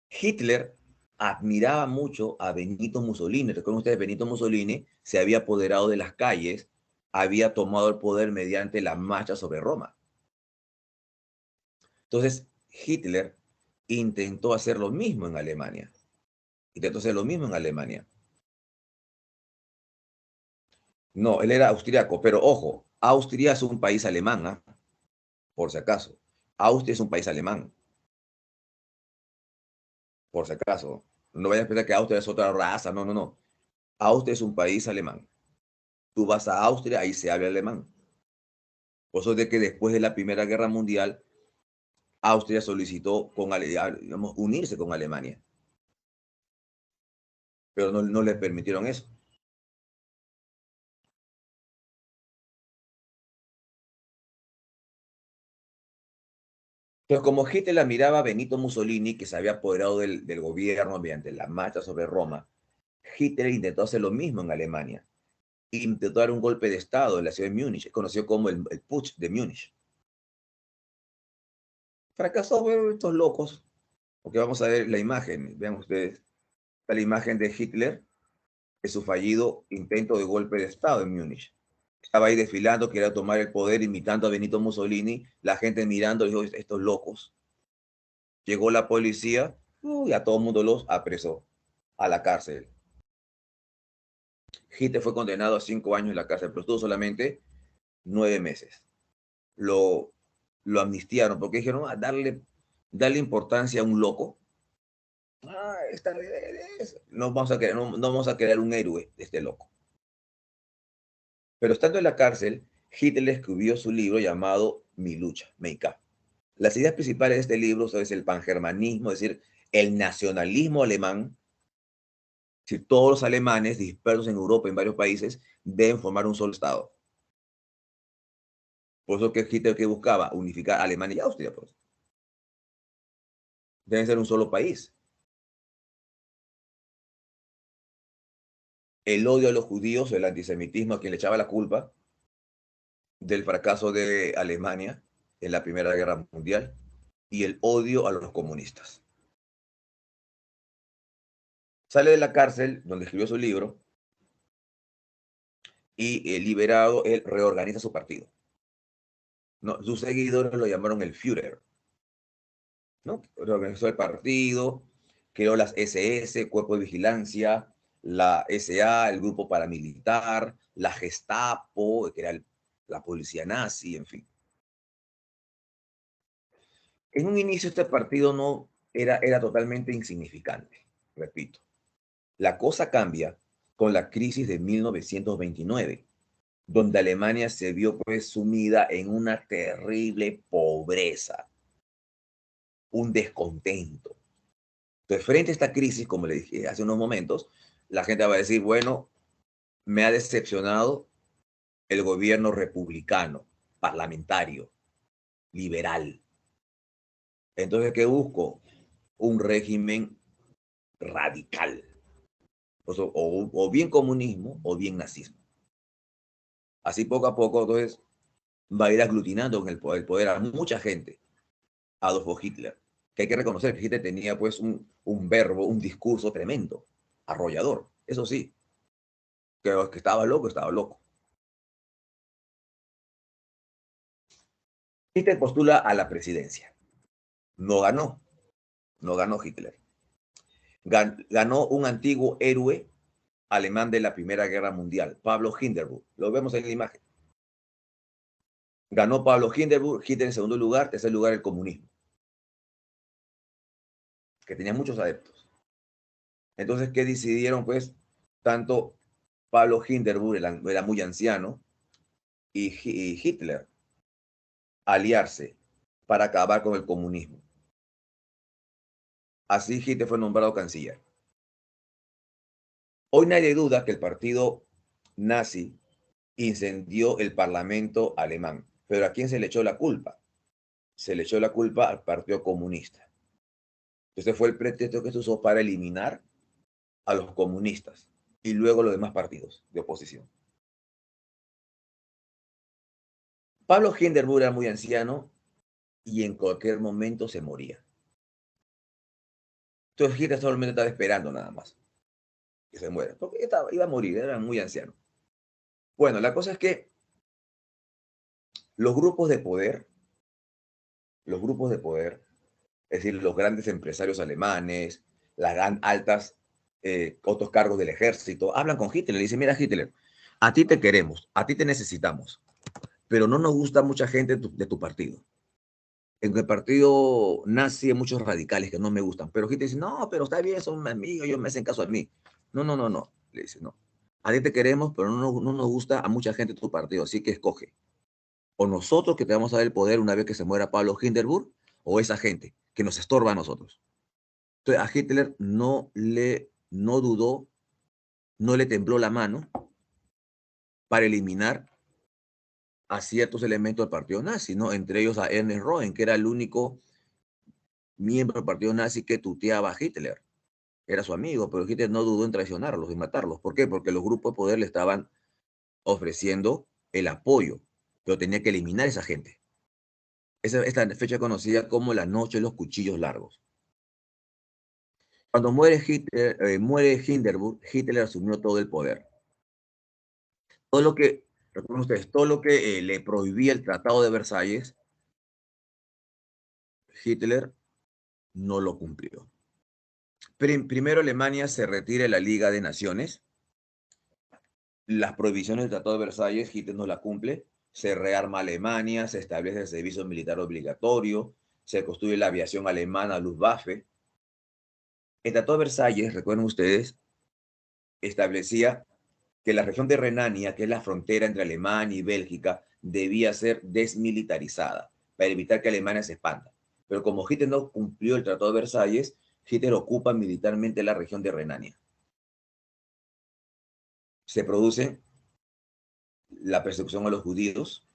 Hitler admiraba mucho a Benito Mussolini. Recuerden ustedes, Benito Mussolini se había apoderado de las calles, había tomado el poder mediante la marcha sobre Roma. Entonces, Hitler intentó hacer lo mismo en Alemania. Intentó hacer lo mismo en Alemania. No, él era austriaco, pero ojo, Austria es un país alemán, ¿eh? Por si acaso. Austria es un país alemán, por si acaso. No vayas a pensar que Austria es otra raza, no, no, no. Austria es un país alemán. Tú vas a Austria, ahí se habla alemán. Por eso de que después de la Primera Guerra Mundial, Austria solicitó digamos, unirse con Alemania, pero no les permitieron eso. Entonces, como Hitler admiraba a Benito Mussolini, que se había apoderado del gobierno mediante la marcha sobre Roma, Hitler intentó hacer lo mismo en Alemania. Intentó dar un golpe de Estado en la ciudad de Múnich, conocido como el Putsch de Múnich. Fracasó, bueno, estos locos, porque vamos a ver la imagen, vean ustedes, la imagen de Hitler de su fallido intento de golpe de Estado en Múnich. Estaba ahí desfilando, quería tomar el poder, imitando a Benito Mussolini, la gente mirando, dijo, estos locos. Llegó la policía y a todo el mundo los apresó a la cárcel. Hitler fue condenado a 5 años en la cárcel, pero estuvo solamente 9 meses. Lo amnistiaron porque dijeron, darle importancia a un loco. No vamos a crear, no vamos a crear un héroe de este loco. Pero estando en la cárcel, Hitler escribió su libro llamado Mi lucha, Mein Kampf. Las ideas principales de este libro son el pangermanismo, es decir, el nacionalismo alemán. Si todos los alemanes dispersos en Europa, en varios países, deben formar un solo Estado. Por eso que Hitler que buscaba unificar Alemania y Austria, pues. Deben ser un solo país. El odio a los judíos, el antisemitismo, a quien le echaba la culpa del fracaso de Alemania en la Primera Guerra Mundial, y el odio a los comunistas. Sale de la cárcel donde escribió su libro y liberado, él reorganiza su partido. ¿No? Sus seguidores lo llamaron el Führer. ¿No? Reorganizó el partido, creó las SS, Cuerpo de Vigilancia, la SA, el grupo paramilitar, la Gestapo, que era la policía nazi, en fin. En un inicio este partido no era totalmente insignificante, repito. La cosa cambia con la crisis de 1929, donde Alemania se vio pues sumida en una terrible pobreza, un descontento. Entonces, frente a esta crisis, como le dije hace unos momentos, la gente va a decir, bueno, me ha decepcionado el gobierno republicano, parlamentario, liberal. Entonces, ¿qué busco? Un régimen radical, o bien comunismo o bien nazismo. Así poco a poco, entonces, va a ir aglutinando en el poder a mucha gente, Adolfo Hitler, que hay que reconocer que Hitler tenía pues un verbo, un discurso tremendo, arrollador. Eso sí, que estaba loco, estaba loco. Hitler postula a la presidencia. No ganó, no ganó Hitler. Ganó un antiguo héroe alemán de la Primera Guerra Mundial, Pablo Hindenburg. Lo vemos en la imagen. Ganó Pablo Hindenburg, Hitler en segundo lugar, tercer lugar el comunismo, que tenía muchos adeptos. Entonces, ¿qué decidieron? Pues, tanto Pablo Hindenburg, era muy anciano, y Hitler, aliarse para acabar con el comunismo. Así Hitler fue nombrado canciller. Hoy nadie duda que el partido nazi incendió el parlamento alemán. Pero ¿a quién se le echó la culpa? Se le echó la culpa al Partido Comunista. Entonces fue el pretexto que se usó para eliminar a los comunistas y luego los demás partidos de oposición. Pablo Hindenburg era muy anciano y en cualquier momento se moría. Entonces Hitler solamente estaba esperando nada más que se muera, porque iba a morir, era muy anciano. Bueno, la cosa es que los grupos de poder, los grupos de poder, es decir, los grandes empresarios alemanes, las altas, otros cargos del ejército, hablan con Hitler y le dicen, mira Hitler, a ti te queremos, a ti te necesitamos, pero no nos gusta mucha gente de tu partido. En el partido nazi hay muchos radicales que no me gustan, pero Hitler dice, no, pero está bien, son amigos, ellos me hacen caso a mí. No, no, no, no, le dice, no. A ti te queremos, pero no nos gusta a mucha gente de tu partido, así que escoge. O nosotros que te vamos a dar el poder una vez que se muera Pablo Hindenburg, o esa gente que nos estorba a nosotros. Entonces a Hitler no dudó, no le tembló la mano para eliminar a ciertos elementos del partido nazi, ¿no? Entre ellos a Ernest Röhm, que era el único miembro del partido nazi que tuteaba a Hitler. Era su amigo, pero Hitler no dudó en traicionarlos y matarlos. ¿Por qué? Porque los grupos de poder le estaban ofreciendo el apoyo, pero tenía que eliminar a esa gente. Esta fecha conocida como la noche de los cuchillos largos. Cuando muere Hindenburg, Hitler asumió todo el poder. Todo lo que, recuerden ustedes, todo lo que le prohibía el Tratado de Versalles, Hitler no lo cumplió. Primero Alemania se retira de la Liga de Naciones. Las prohibiciones del Tratado de Versalles, Hitler no la cumple. Se rearma Alemania, se establece el servicio militar obligatorio, se construye la aviación alemana Luftwaffe. El Tratado de Versalles, recuerden ustedes, establecía que la región de Renania, que es la frontera entre Alemania y Bélgica, debía ser desmilitarizada para evitar que Alemania se expanda. Pero como Hitler no cumplió el Tratado de Versalles, Hitler ocupa militarmente la región de Renania. Se produce la persecución a los judíos,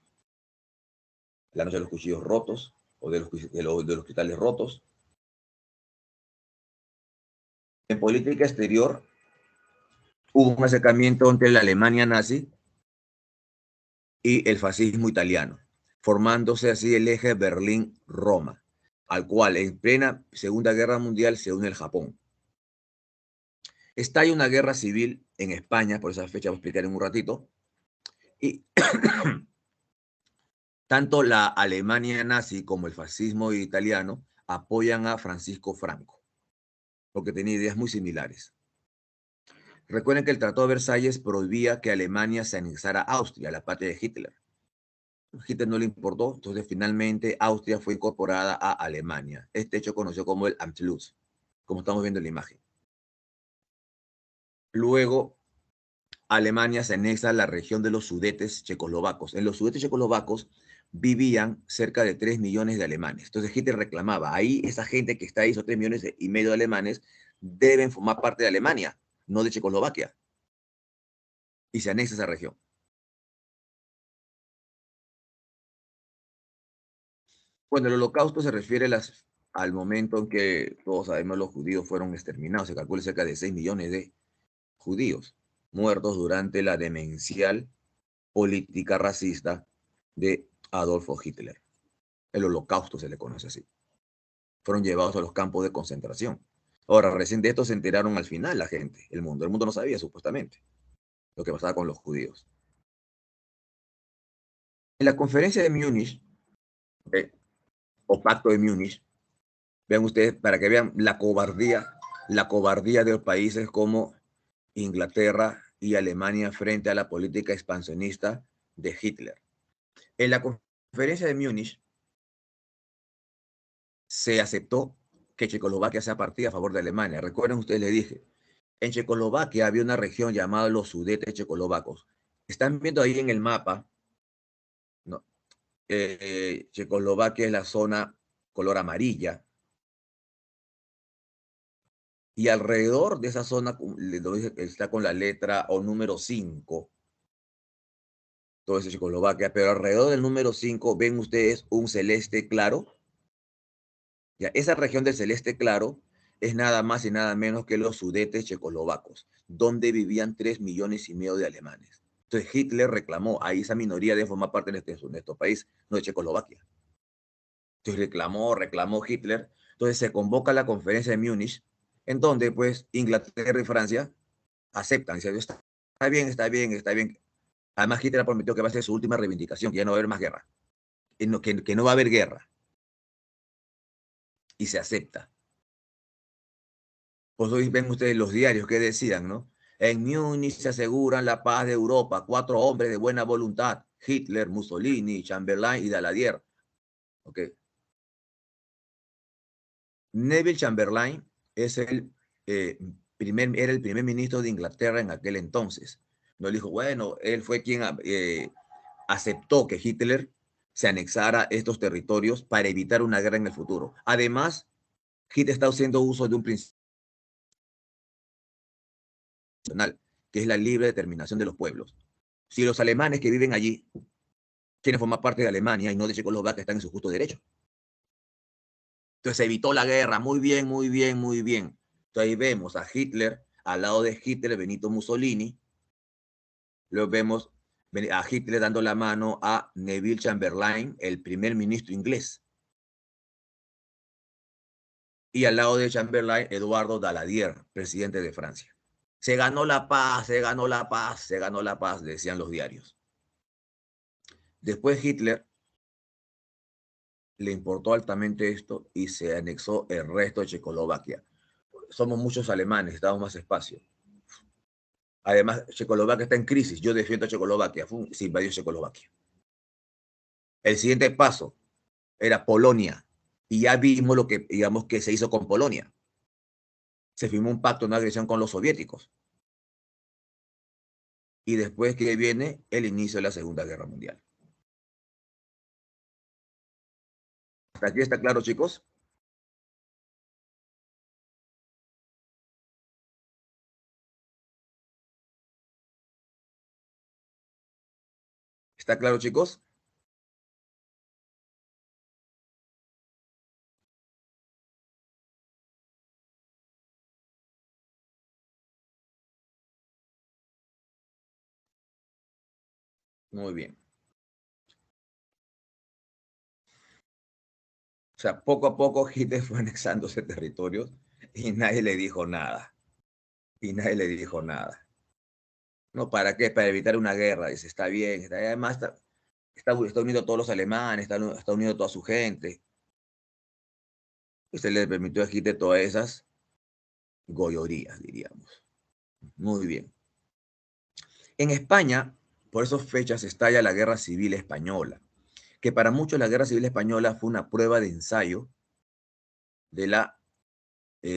la noche de los cuchillos rotos o de los hospitales rotos. En política exterior hubo un acercamiento entre la Alemania nazi y el fascismo italiano, formándose así el eje Berlín-Roma, al cual en plena Segunda Guerra Mundial se une el Japón. Estalla una guerra civil en España, por esa fecha voy a explicar en un ratito, y tanto la Alemania nazi como el fascismo italiano apoyan a Francisco Franco, porque tenía ideas muy similares. Recuerden que el Tratado de Versalles prohibía que Alemania se anexara a Austria, la patria de Hitler. Hitler no le importó, entonces finalmente Austria fue incorporada a Alemania. Este hecho conocido como el Anschluss, como estamos viendo en la imagen. Luego, Alemania se anexa a la región de los Sudetes checoslovacos. En los Sudetes checoslovacos vivían cerca de 3 millones de alemanes. Entonces Hitler reclamaba, ahí esa gente que está ahí, esos 3 millones y medio de alemanes, deben formar parte de Alemania, no de Checoslovaquia. Y se anexa a esa región. Bueno, el holocausto se refiere al momento en que todos sabemos los judíos fueron exterminados. Se calcula cerca de 6 millones de judíos muertos durante la demencial política racista de Adolfo Hitler. El holocausto se le conoce así. Fueron llevados a los campos de concentración. Ahora, recién de esto se enteraron al final la gente, el mundo. El mundo no sabía supuestamente lo que pasaba con los judíos. En la conferencia de Múnich, o pacto de Múnich, vean ustedes, para que vean la cobardía de los países como Inglaterra y Alemania frente a la política expansionista de Hitler. En la conferencia de Múnich se aceptó que Checoslovaquia sea partida a favor de Alemania. Recuerden ustedes, les dije, En Checoslovaquia había una región llamada los Sudetes checoslovacos. Están viendo ahí en el mapa, ¿no? Checoslovaquia es la zona color amarilla. Y alrededor de esa zona está con la letra o número 5, todo eso es Checoslovaquia, pero alrededor del número 5 ven ustedes un celeste claro. Ya, esa región del celeste claro es nada más y nada menos que los Sudetes checoslovacos, donde vivían 3,5 millones de alemanes. Entonces Hitler reclamó, ahí esa minoría de formar parte de este país, no de Checoslovaquia. Entonces reclamó Hitler. Entonces se convoca la conferencia de Múnich, en donde pues Inglaterra y Francia aceptan. Dicen, está bien, está bien, está bien. Además Hitler prometió que va a ser su última reivindicación, que ya no va a haber más guerra, que no va a haber guerra. Y se acepta. Pues hoy ven ustedes los diarios que decían, ¿no? En Múnich se aseguran la paz de Europa, 4 hombres de buena voluntad, Hitler, Mussolini, Chamberlain y Daladier. Okay. Neville Chamberlain es era el primer ministro de Inglaterra en aquel entonces. No dijo, bueno, él fue quien aceptó que Hitler se anexara estos territorios para evitar una guerra en el futuro. Además, Hitler está haciendo uso de un principio que es la libre determinación de los pueblos. Si los alemanes que viven allí quieren formar parte de Alemania y no de Checoslovaquia, están en su justo derecho. Entonces se evitó la guerra, muy bien, muy bien, muy bien. Entonces ahí vemos a Hitler, al lado de Hitler, Benito Mussolini, luego vemos a Hitler dando la mano a Neville Chamberlain, el primer ministro inglés. Y al lado de Chamberlain, Eduardo Daladier, presidente de Francia. Se ganó la paz, se ganó la paz, se ganó la paz, decían los diarios. Después Hitler le importó altamente esto y se anexó el resto de Checoslovaquia. Somos muchos alemanes, necesitamos más espacio. Además, Checoslovaquia está en crisis. Yo defiendo a Checoslovaquia. Se invadió Checoslovaquia. El siguiente paso era Polonia. Y ya vimos lo que, digamos, que se hizo con Polonia. Se firmó un pacto de no agresión con los soviéticos. Y después que viene el inicio de la Segunda Guerra Mundial. ¿Hasta aquí está claro, chicos? ¿Está claro, chicos? Muy bien. O sea, poco a poco Hitler fue anexándose territorios y nadie le dijo nada. Y nadie le dijo nada. ¿No? ¿Para qué? Para evitar una guerra. Dice, está bien. Además, está uniendo a todos los alemanes, está uniendo a toda su gente. Y se le permitió a Hitler todas esas gollorías, diríamos. Muy bien. En España, por esas fechas, estalla la Guerra Civil Española, que para muchos la Guerra Civil Española fue una prueba de ensayo de la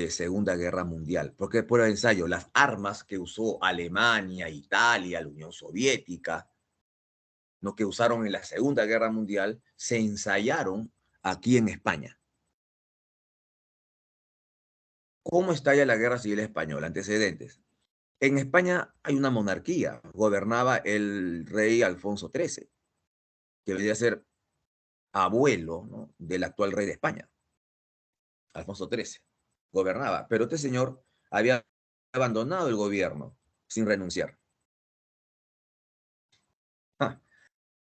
Segunda Guerra Mundial. ¿Por qué prueba de ensayo? Las armas que usó Alemania, Italia, la Unión Soviética, lo que usaron en la Segunda Guerra Mundial, se ensayaron aquí en España. ¿Cómo estalla la Guerra Civil Española? Antecedentes. En España hay una monarquía. Gobernaba el rey Alfonso XIII, que debería ser abuelo, ¿no?, del actual rey de España, Alfonso XIII. Gobernaba, pero este señor había abandonado el gobierno sin renunciar. Ah,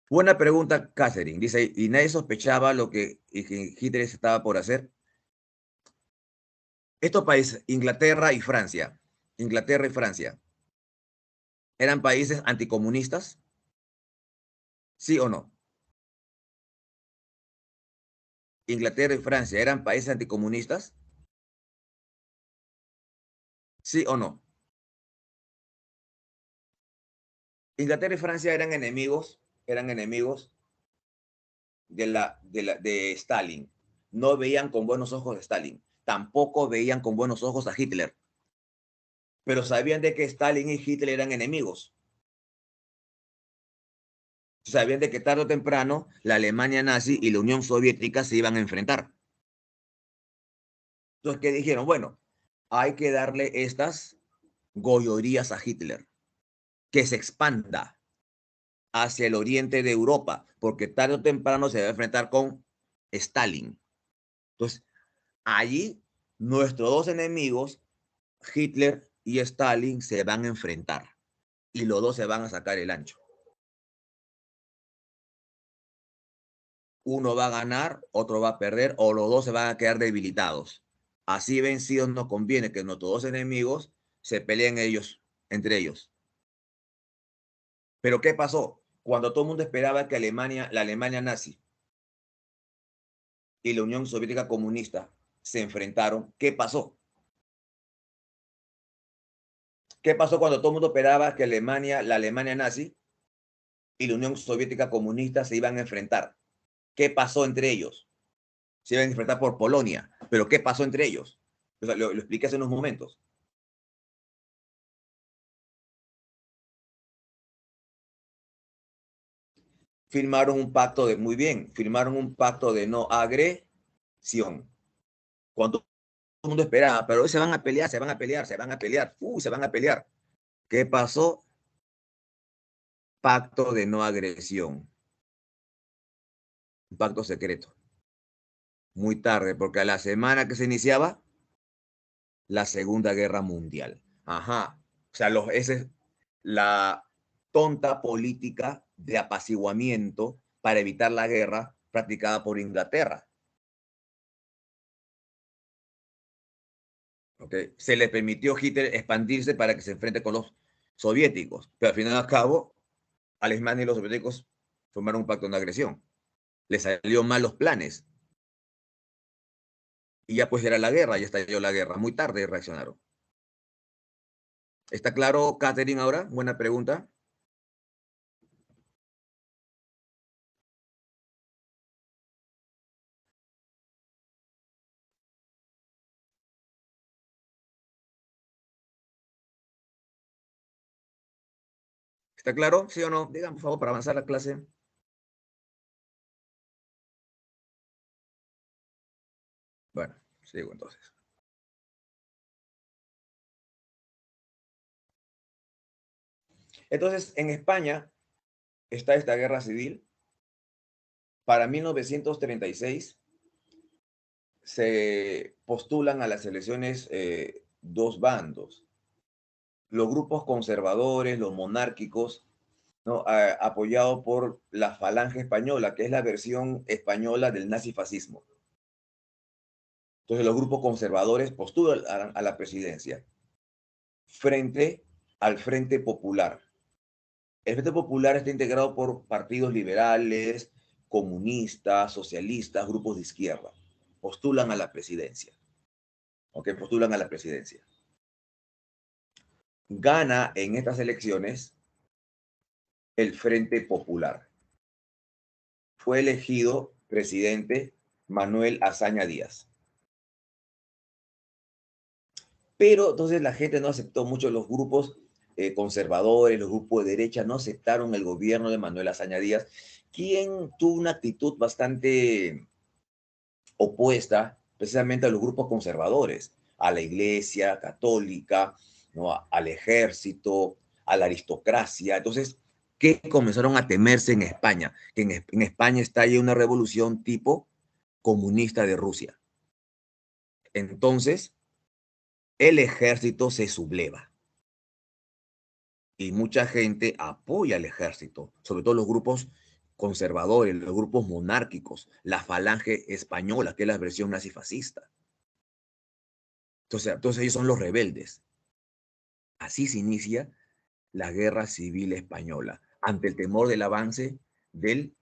buena pregunta, Catherine. Dice, ¿y nadie sospechaba lo que Hitler estaba por hacer? Estos países, Inglaterra y Francia, ¿eran países anticomunistas? ¿Sí o no? Inglaterra y Francia, ¿eran países anticomunistas? ¿Sí o no? Inglaterra y Francia eran enemigos de Stalin. No veían con buenos ojos a Stalin. Tampoco veían con buenos ojos a Hitler. pero sabían de que Stalin y Hitler eran enemigos. Sabían de que tarde o temprano la Alemania nazi y la Unión Soviética se iban a enfrentar. Entonces, ¿qué dijeron? Bueno, hay que darle estas gollerías a Hitler, que se expanda hacia el oriente de Europa, porque tarde o temprano se va a enfrentar con Stalin. Entonces, allí nuestros dos enemigos, Hitler y Stalin, se van a enfrentar y los dos se van a sacar el ancho. Uno va a ganar, otro va a perder, o los dos se van a quedar debilitados. Así vencidos nos conviene que nuestros dos enemigos se peleen ellos, entre ellos. Pero ¿qué pasó? Cuando todo el mundo esperaba que Alemania, la Alemania nazi y la Unión Soviética comunista se enfrentaron, ¿qué pasó? ¿Qué pasó cuando todo el mundo esperaba que Alemania, la Alemania nazi y la Unión Soviética comunista se iban a enfrentar? ¿Qué pasó entre ellos? Se iban a enfrentar por Polonia, pero ¿qué pasó entre ellos? O sea, lo expliqué hace unos momentos. Firmaron un pacto de, muy bien, firmaron un pacto de no agresión. Cuando todo el mundo esperaba, pero hoy se van a pelear, se van a pelear, se van a pelear, se van a pelear. ¿Qué pasó? Pacto de no agresión. Un pacto secreto. Muy tarde, porque a la semana que se iniciaba la Segunda Guerra Mundial. Ajá. O sea, esa es la tonta política de apaciguamiento para evitar la guerra practicada por Inglaterra. ¿Okay? Se le permitió a Hitler expandirse para que se enfrente con los soviéticos, pero al final y al cabo, Alemania y los soviéticos formaron un pacto de no agresión. Les salió mal los planes. Y ya pues era la guerra, ya estalló la guerra. Muy tarde reaccionaron. ¿Está claro, Catherine, ahora? Buena pregunta. ¿Está claro? ¿Sí o no? Digan, por favor, para avanzar la clase. Bueno, sigo entonces. Entonces, en España está esta guerra civil. Para 1936 se postulan a las elecciones dos bandos. Los grupos conservadores, los monárquicos, ¿no? Apoyado por la Falange Española, que es la versión española del nazifascismo. Entonces los grupos conservadores postulan a la presidencia frente al Frente Popular. El Frente Popular está integrado por partidos liberales, comunistas, socialistas, grupos de izquierda. Postulan a la presidencia. ¿Ok? Postulan a la presidencia. Gana en estas elecciones el Frente Popular. Fue elegido presidente Manuel Azaña Díaz. Pero entonces la gente no aceptó mucho, los grupos conservadores, los grupos de derecha no aceptaron el gobierno de Manuel Azaña Díaz, quien tuvo una actitud bastante opuesta precisamente a los grupos conservadores, a la iglesia católica, ¿no? Al ejército, a la aristocracia. Entonces, ¿qué comenzaron a temerse en España? Que en España estalle una revolución tipo comunista de Rusia. Entonces, el ejército se subleva y mucha gente apoya al ejército, sobre todo los grupos conservadores, los grupos monárquicos, la Falange Española, que es la versión nazifascista. Entonces ellos son los rebeldes. Así se inicia la Guerra Civil Española, ante el temor del avance del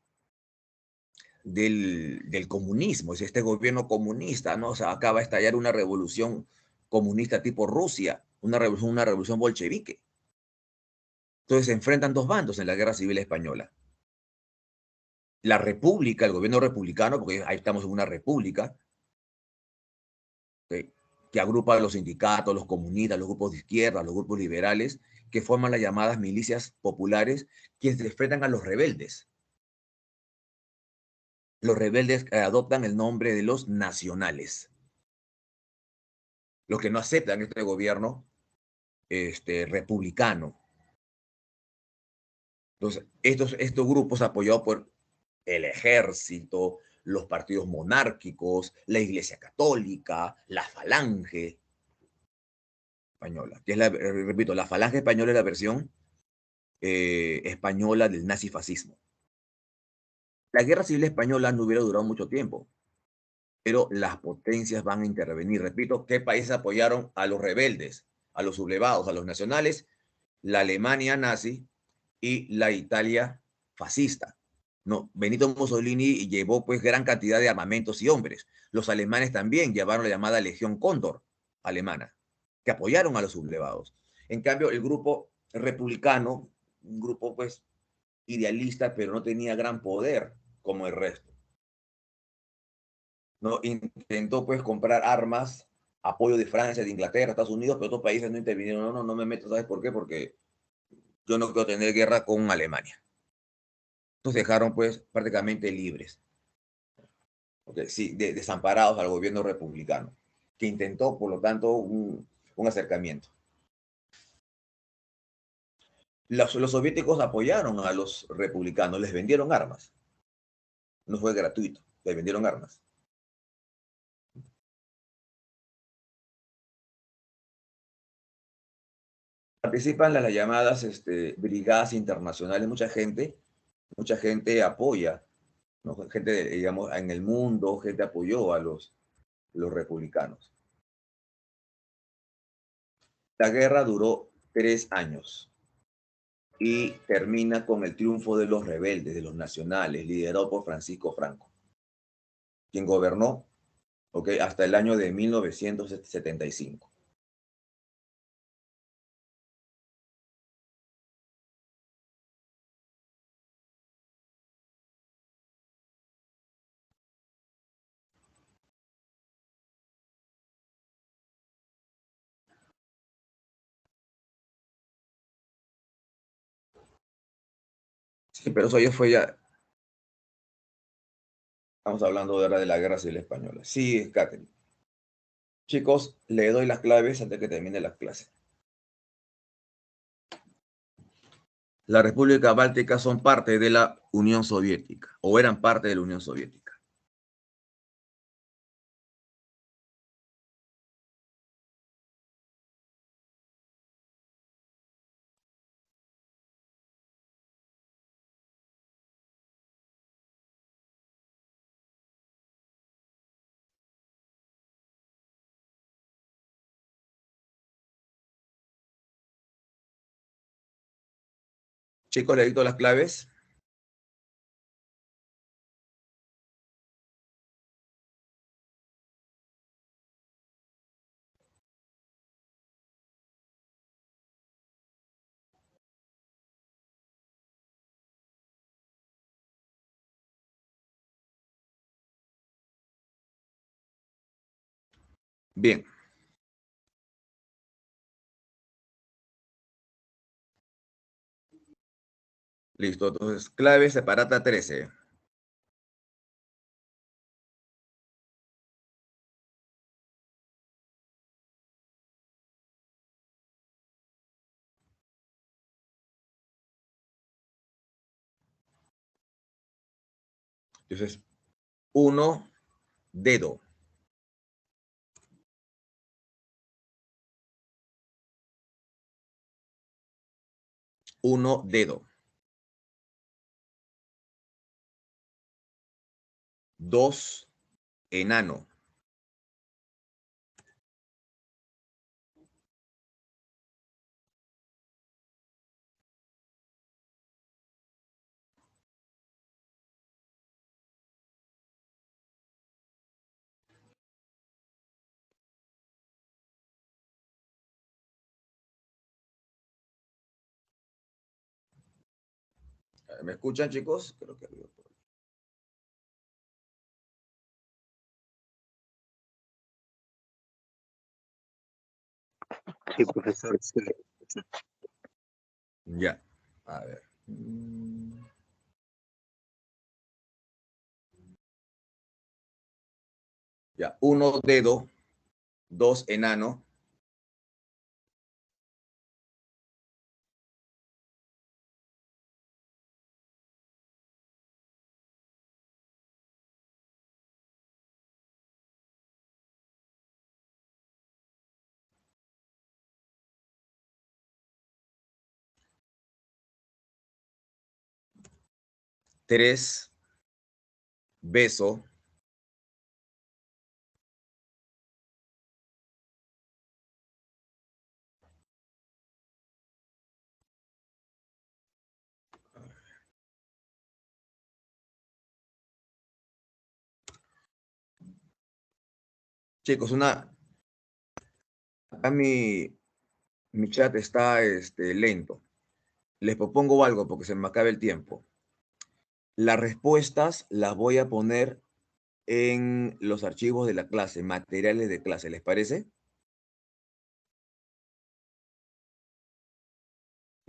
comunismo, es este gobierno comunista, ¿no? O sea, acaba de estallar una revolución comunista tipo Rusia, una revolución bolchevique. Entonces se enfrentan dos bandos en la Guerra Civil Española. La República, el gobierno republicano, porque ahí estamos en una república, ¿okay? que agrupa a los sindicatos, los comunistas, los grupos de izquierda, los grupos liberales, que forman las llamadas milicias populares, quienes se enfrentan a los rebeldes. Los rebeldes adoptan el nombre de los nacionales. Los que no aceptan este gobierno republicano. Entonces, estos grupos apoyados por el ejército, los partidos monárquicos, la Iglesia Católica, la Falange española, que es repito, la Falange española es la versión española del nazifascismo. La guerra civil española no hubiera durado mucho tiempo, pero las potencias van a intervenir. Repito, ¿qué países apoyaron a los rebeldes, a los sublevados, a los nacionales? La Alemania nazi y la Italia fascista. No, Benito Mussolini llevó pues gran cantidad de armamentos y hombres. Los alemanes también llevaron la llamada Legión Cóndor alemana, que apoyaron a los sublevados. En cambio, el grupo republicano, un grupo pues idealista, pero no tenía gran poder como el resto. ¿No? Intentó pues comprar armas, apoyo de Francia, de Inglaterra, Estados Unidos, pero otros países no intervinieron. No me meto, ¿sabes por qué? Porque yo no quiero tener guerra con Alemania. Entonces dejaron pues prácticamente libres, okay, sí, desamparados al gobierno republicano, que intentó, por lo tanto, un acercamiento. Los soviéticos apoyaron a los republicanos, les vendieron armas. No fue gratuito, les vendieron armas. Participan las llamadas brigadas internacionales, mucha gente apoya, ¿no? Gente, digamos, en el mundo, gente apoyó a los republicanos. La guerra duró 3 años y termina con el triunfo de los rebeldes, de los nacionales, liderado por Francisco Franco, quien gobernó, okay, hasta el año de 1975. Sí, pero eso ya fue ya, estamos hablando ahora de la Guerra Civil Española. Sí, Catherine. Chicos, le doy las claves antes que termine las clases. La República Báltica son parte de la Unión Soviética, o eran parte de la Unión Soviética. Chicos, le dicto las claves. Bien. Listo. Entonces, clave separata 13. Entonces, 1, dedo. 1, dedo. 2, enano. ¿Me escuchan, chicos? Creo que Sí, profesor. Sí. Ya, a ver. Ya, 1 dedo, 2 enano, 3 beso, 'Chicos, acá mi chat está lento. Les propongo algo porque se me acaba el tiempo. Las respuestas las voy a poner en los archivos de la clase, materiales de clase, ¿les parece?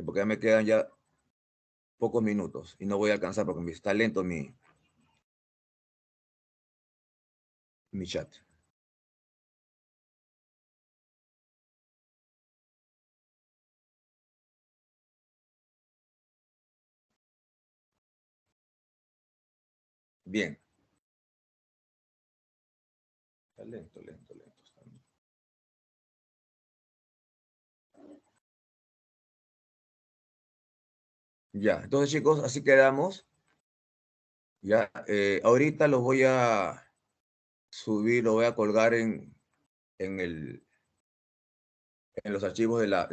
Porque ya me quedan ya pocos minutos y no voy a alcanzar porque está lento mi chat. Bien. Está lento, lento, lento. Ya, entonces chicos, así quedamos. Ya, ahorita los voy a subir, lo voy a colgar en los archivos de la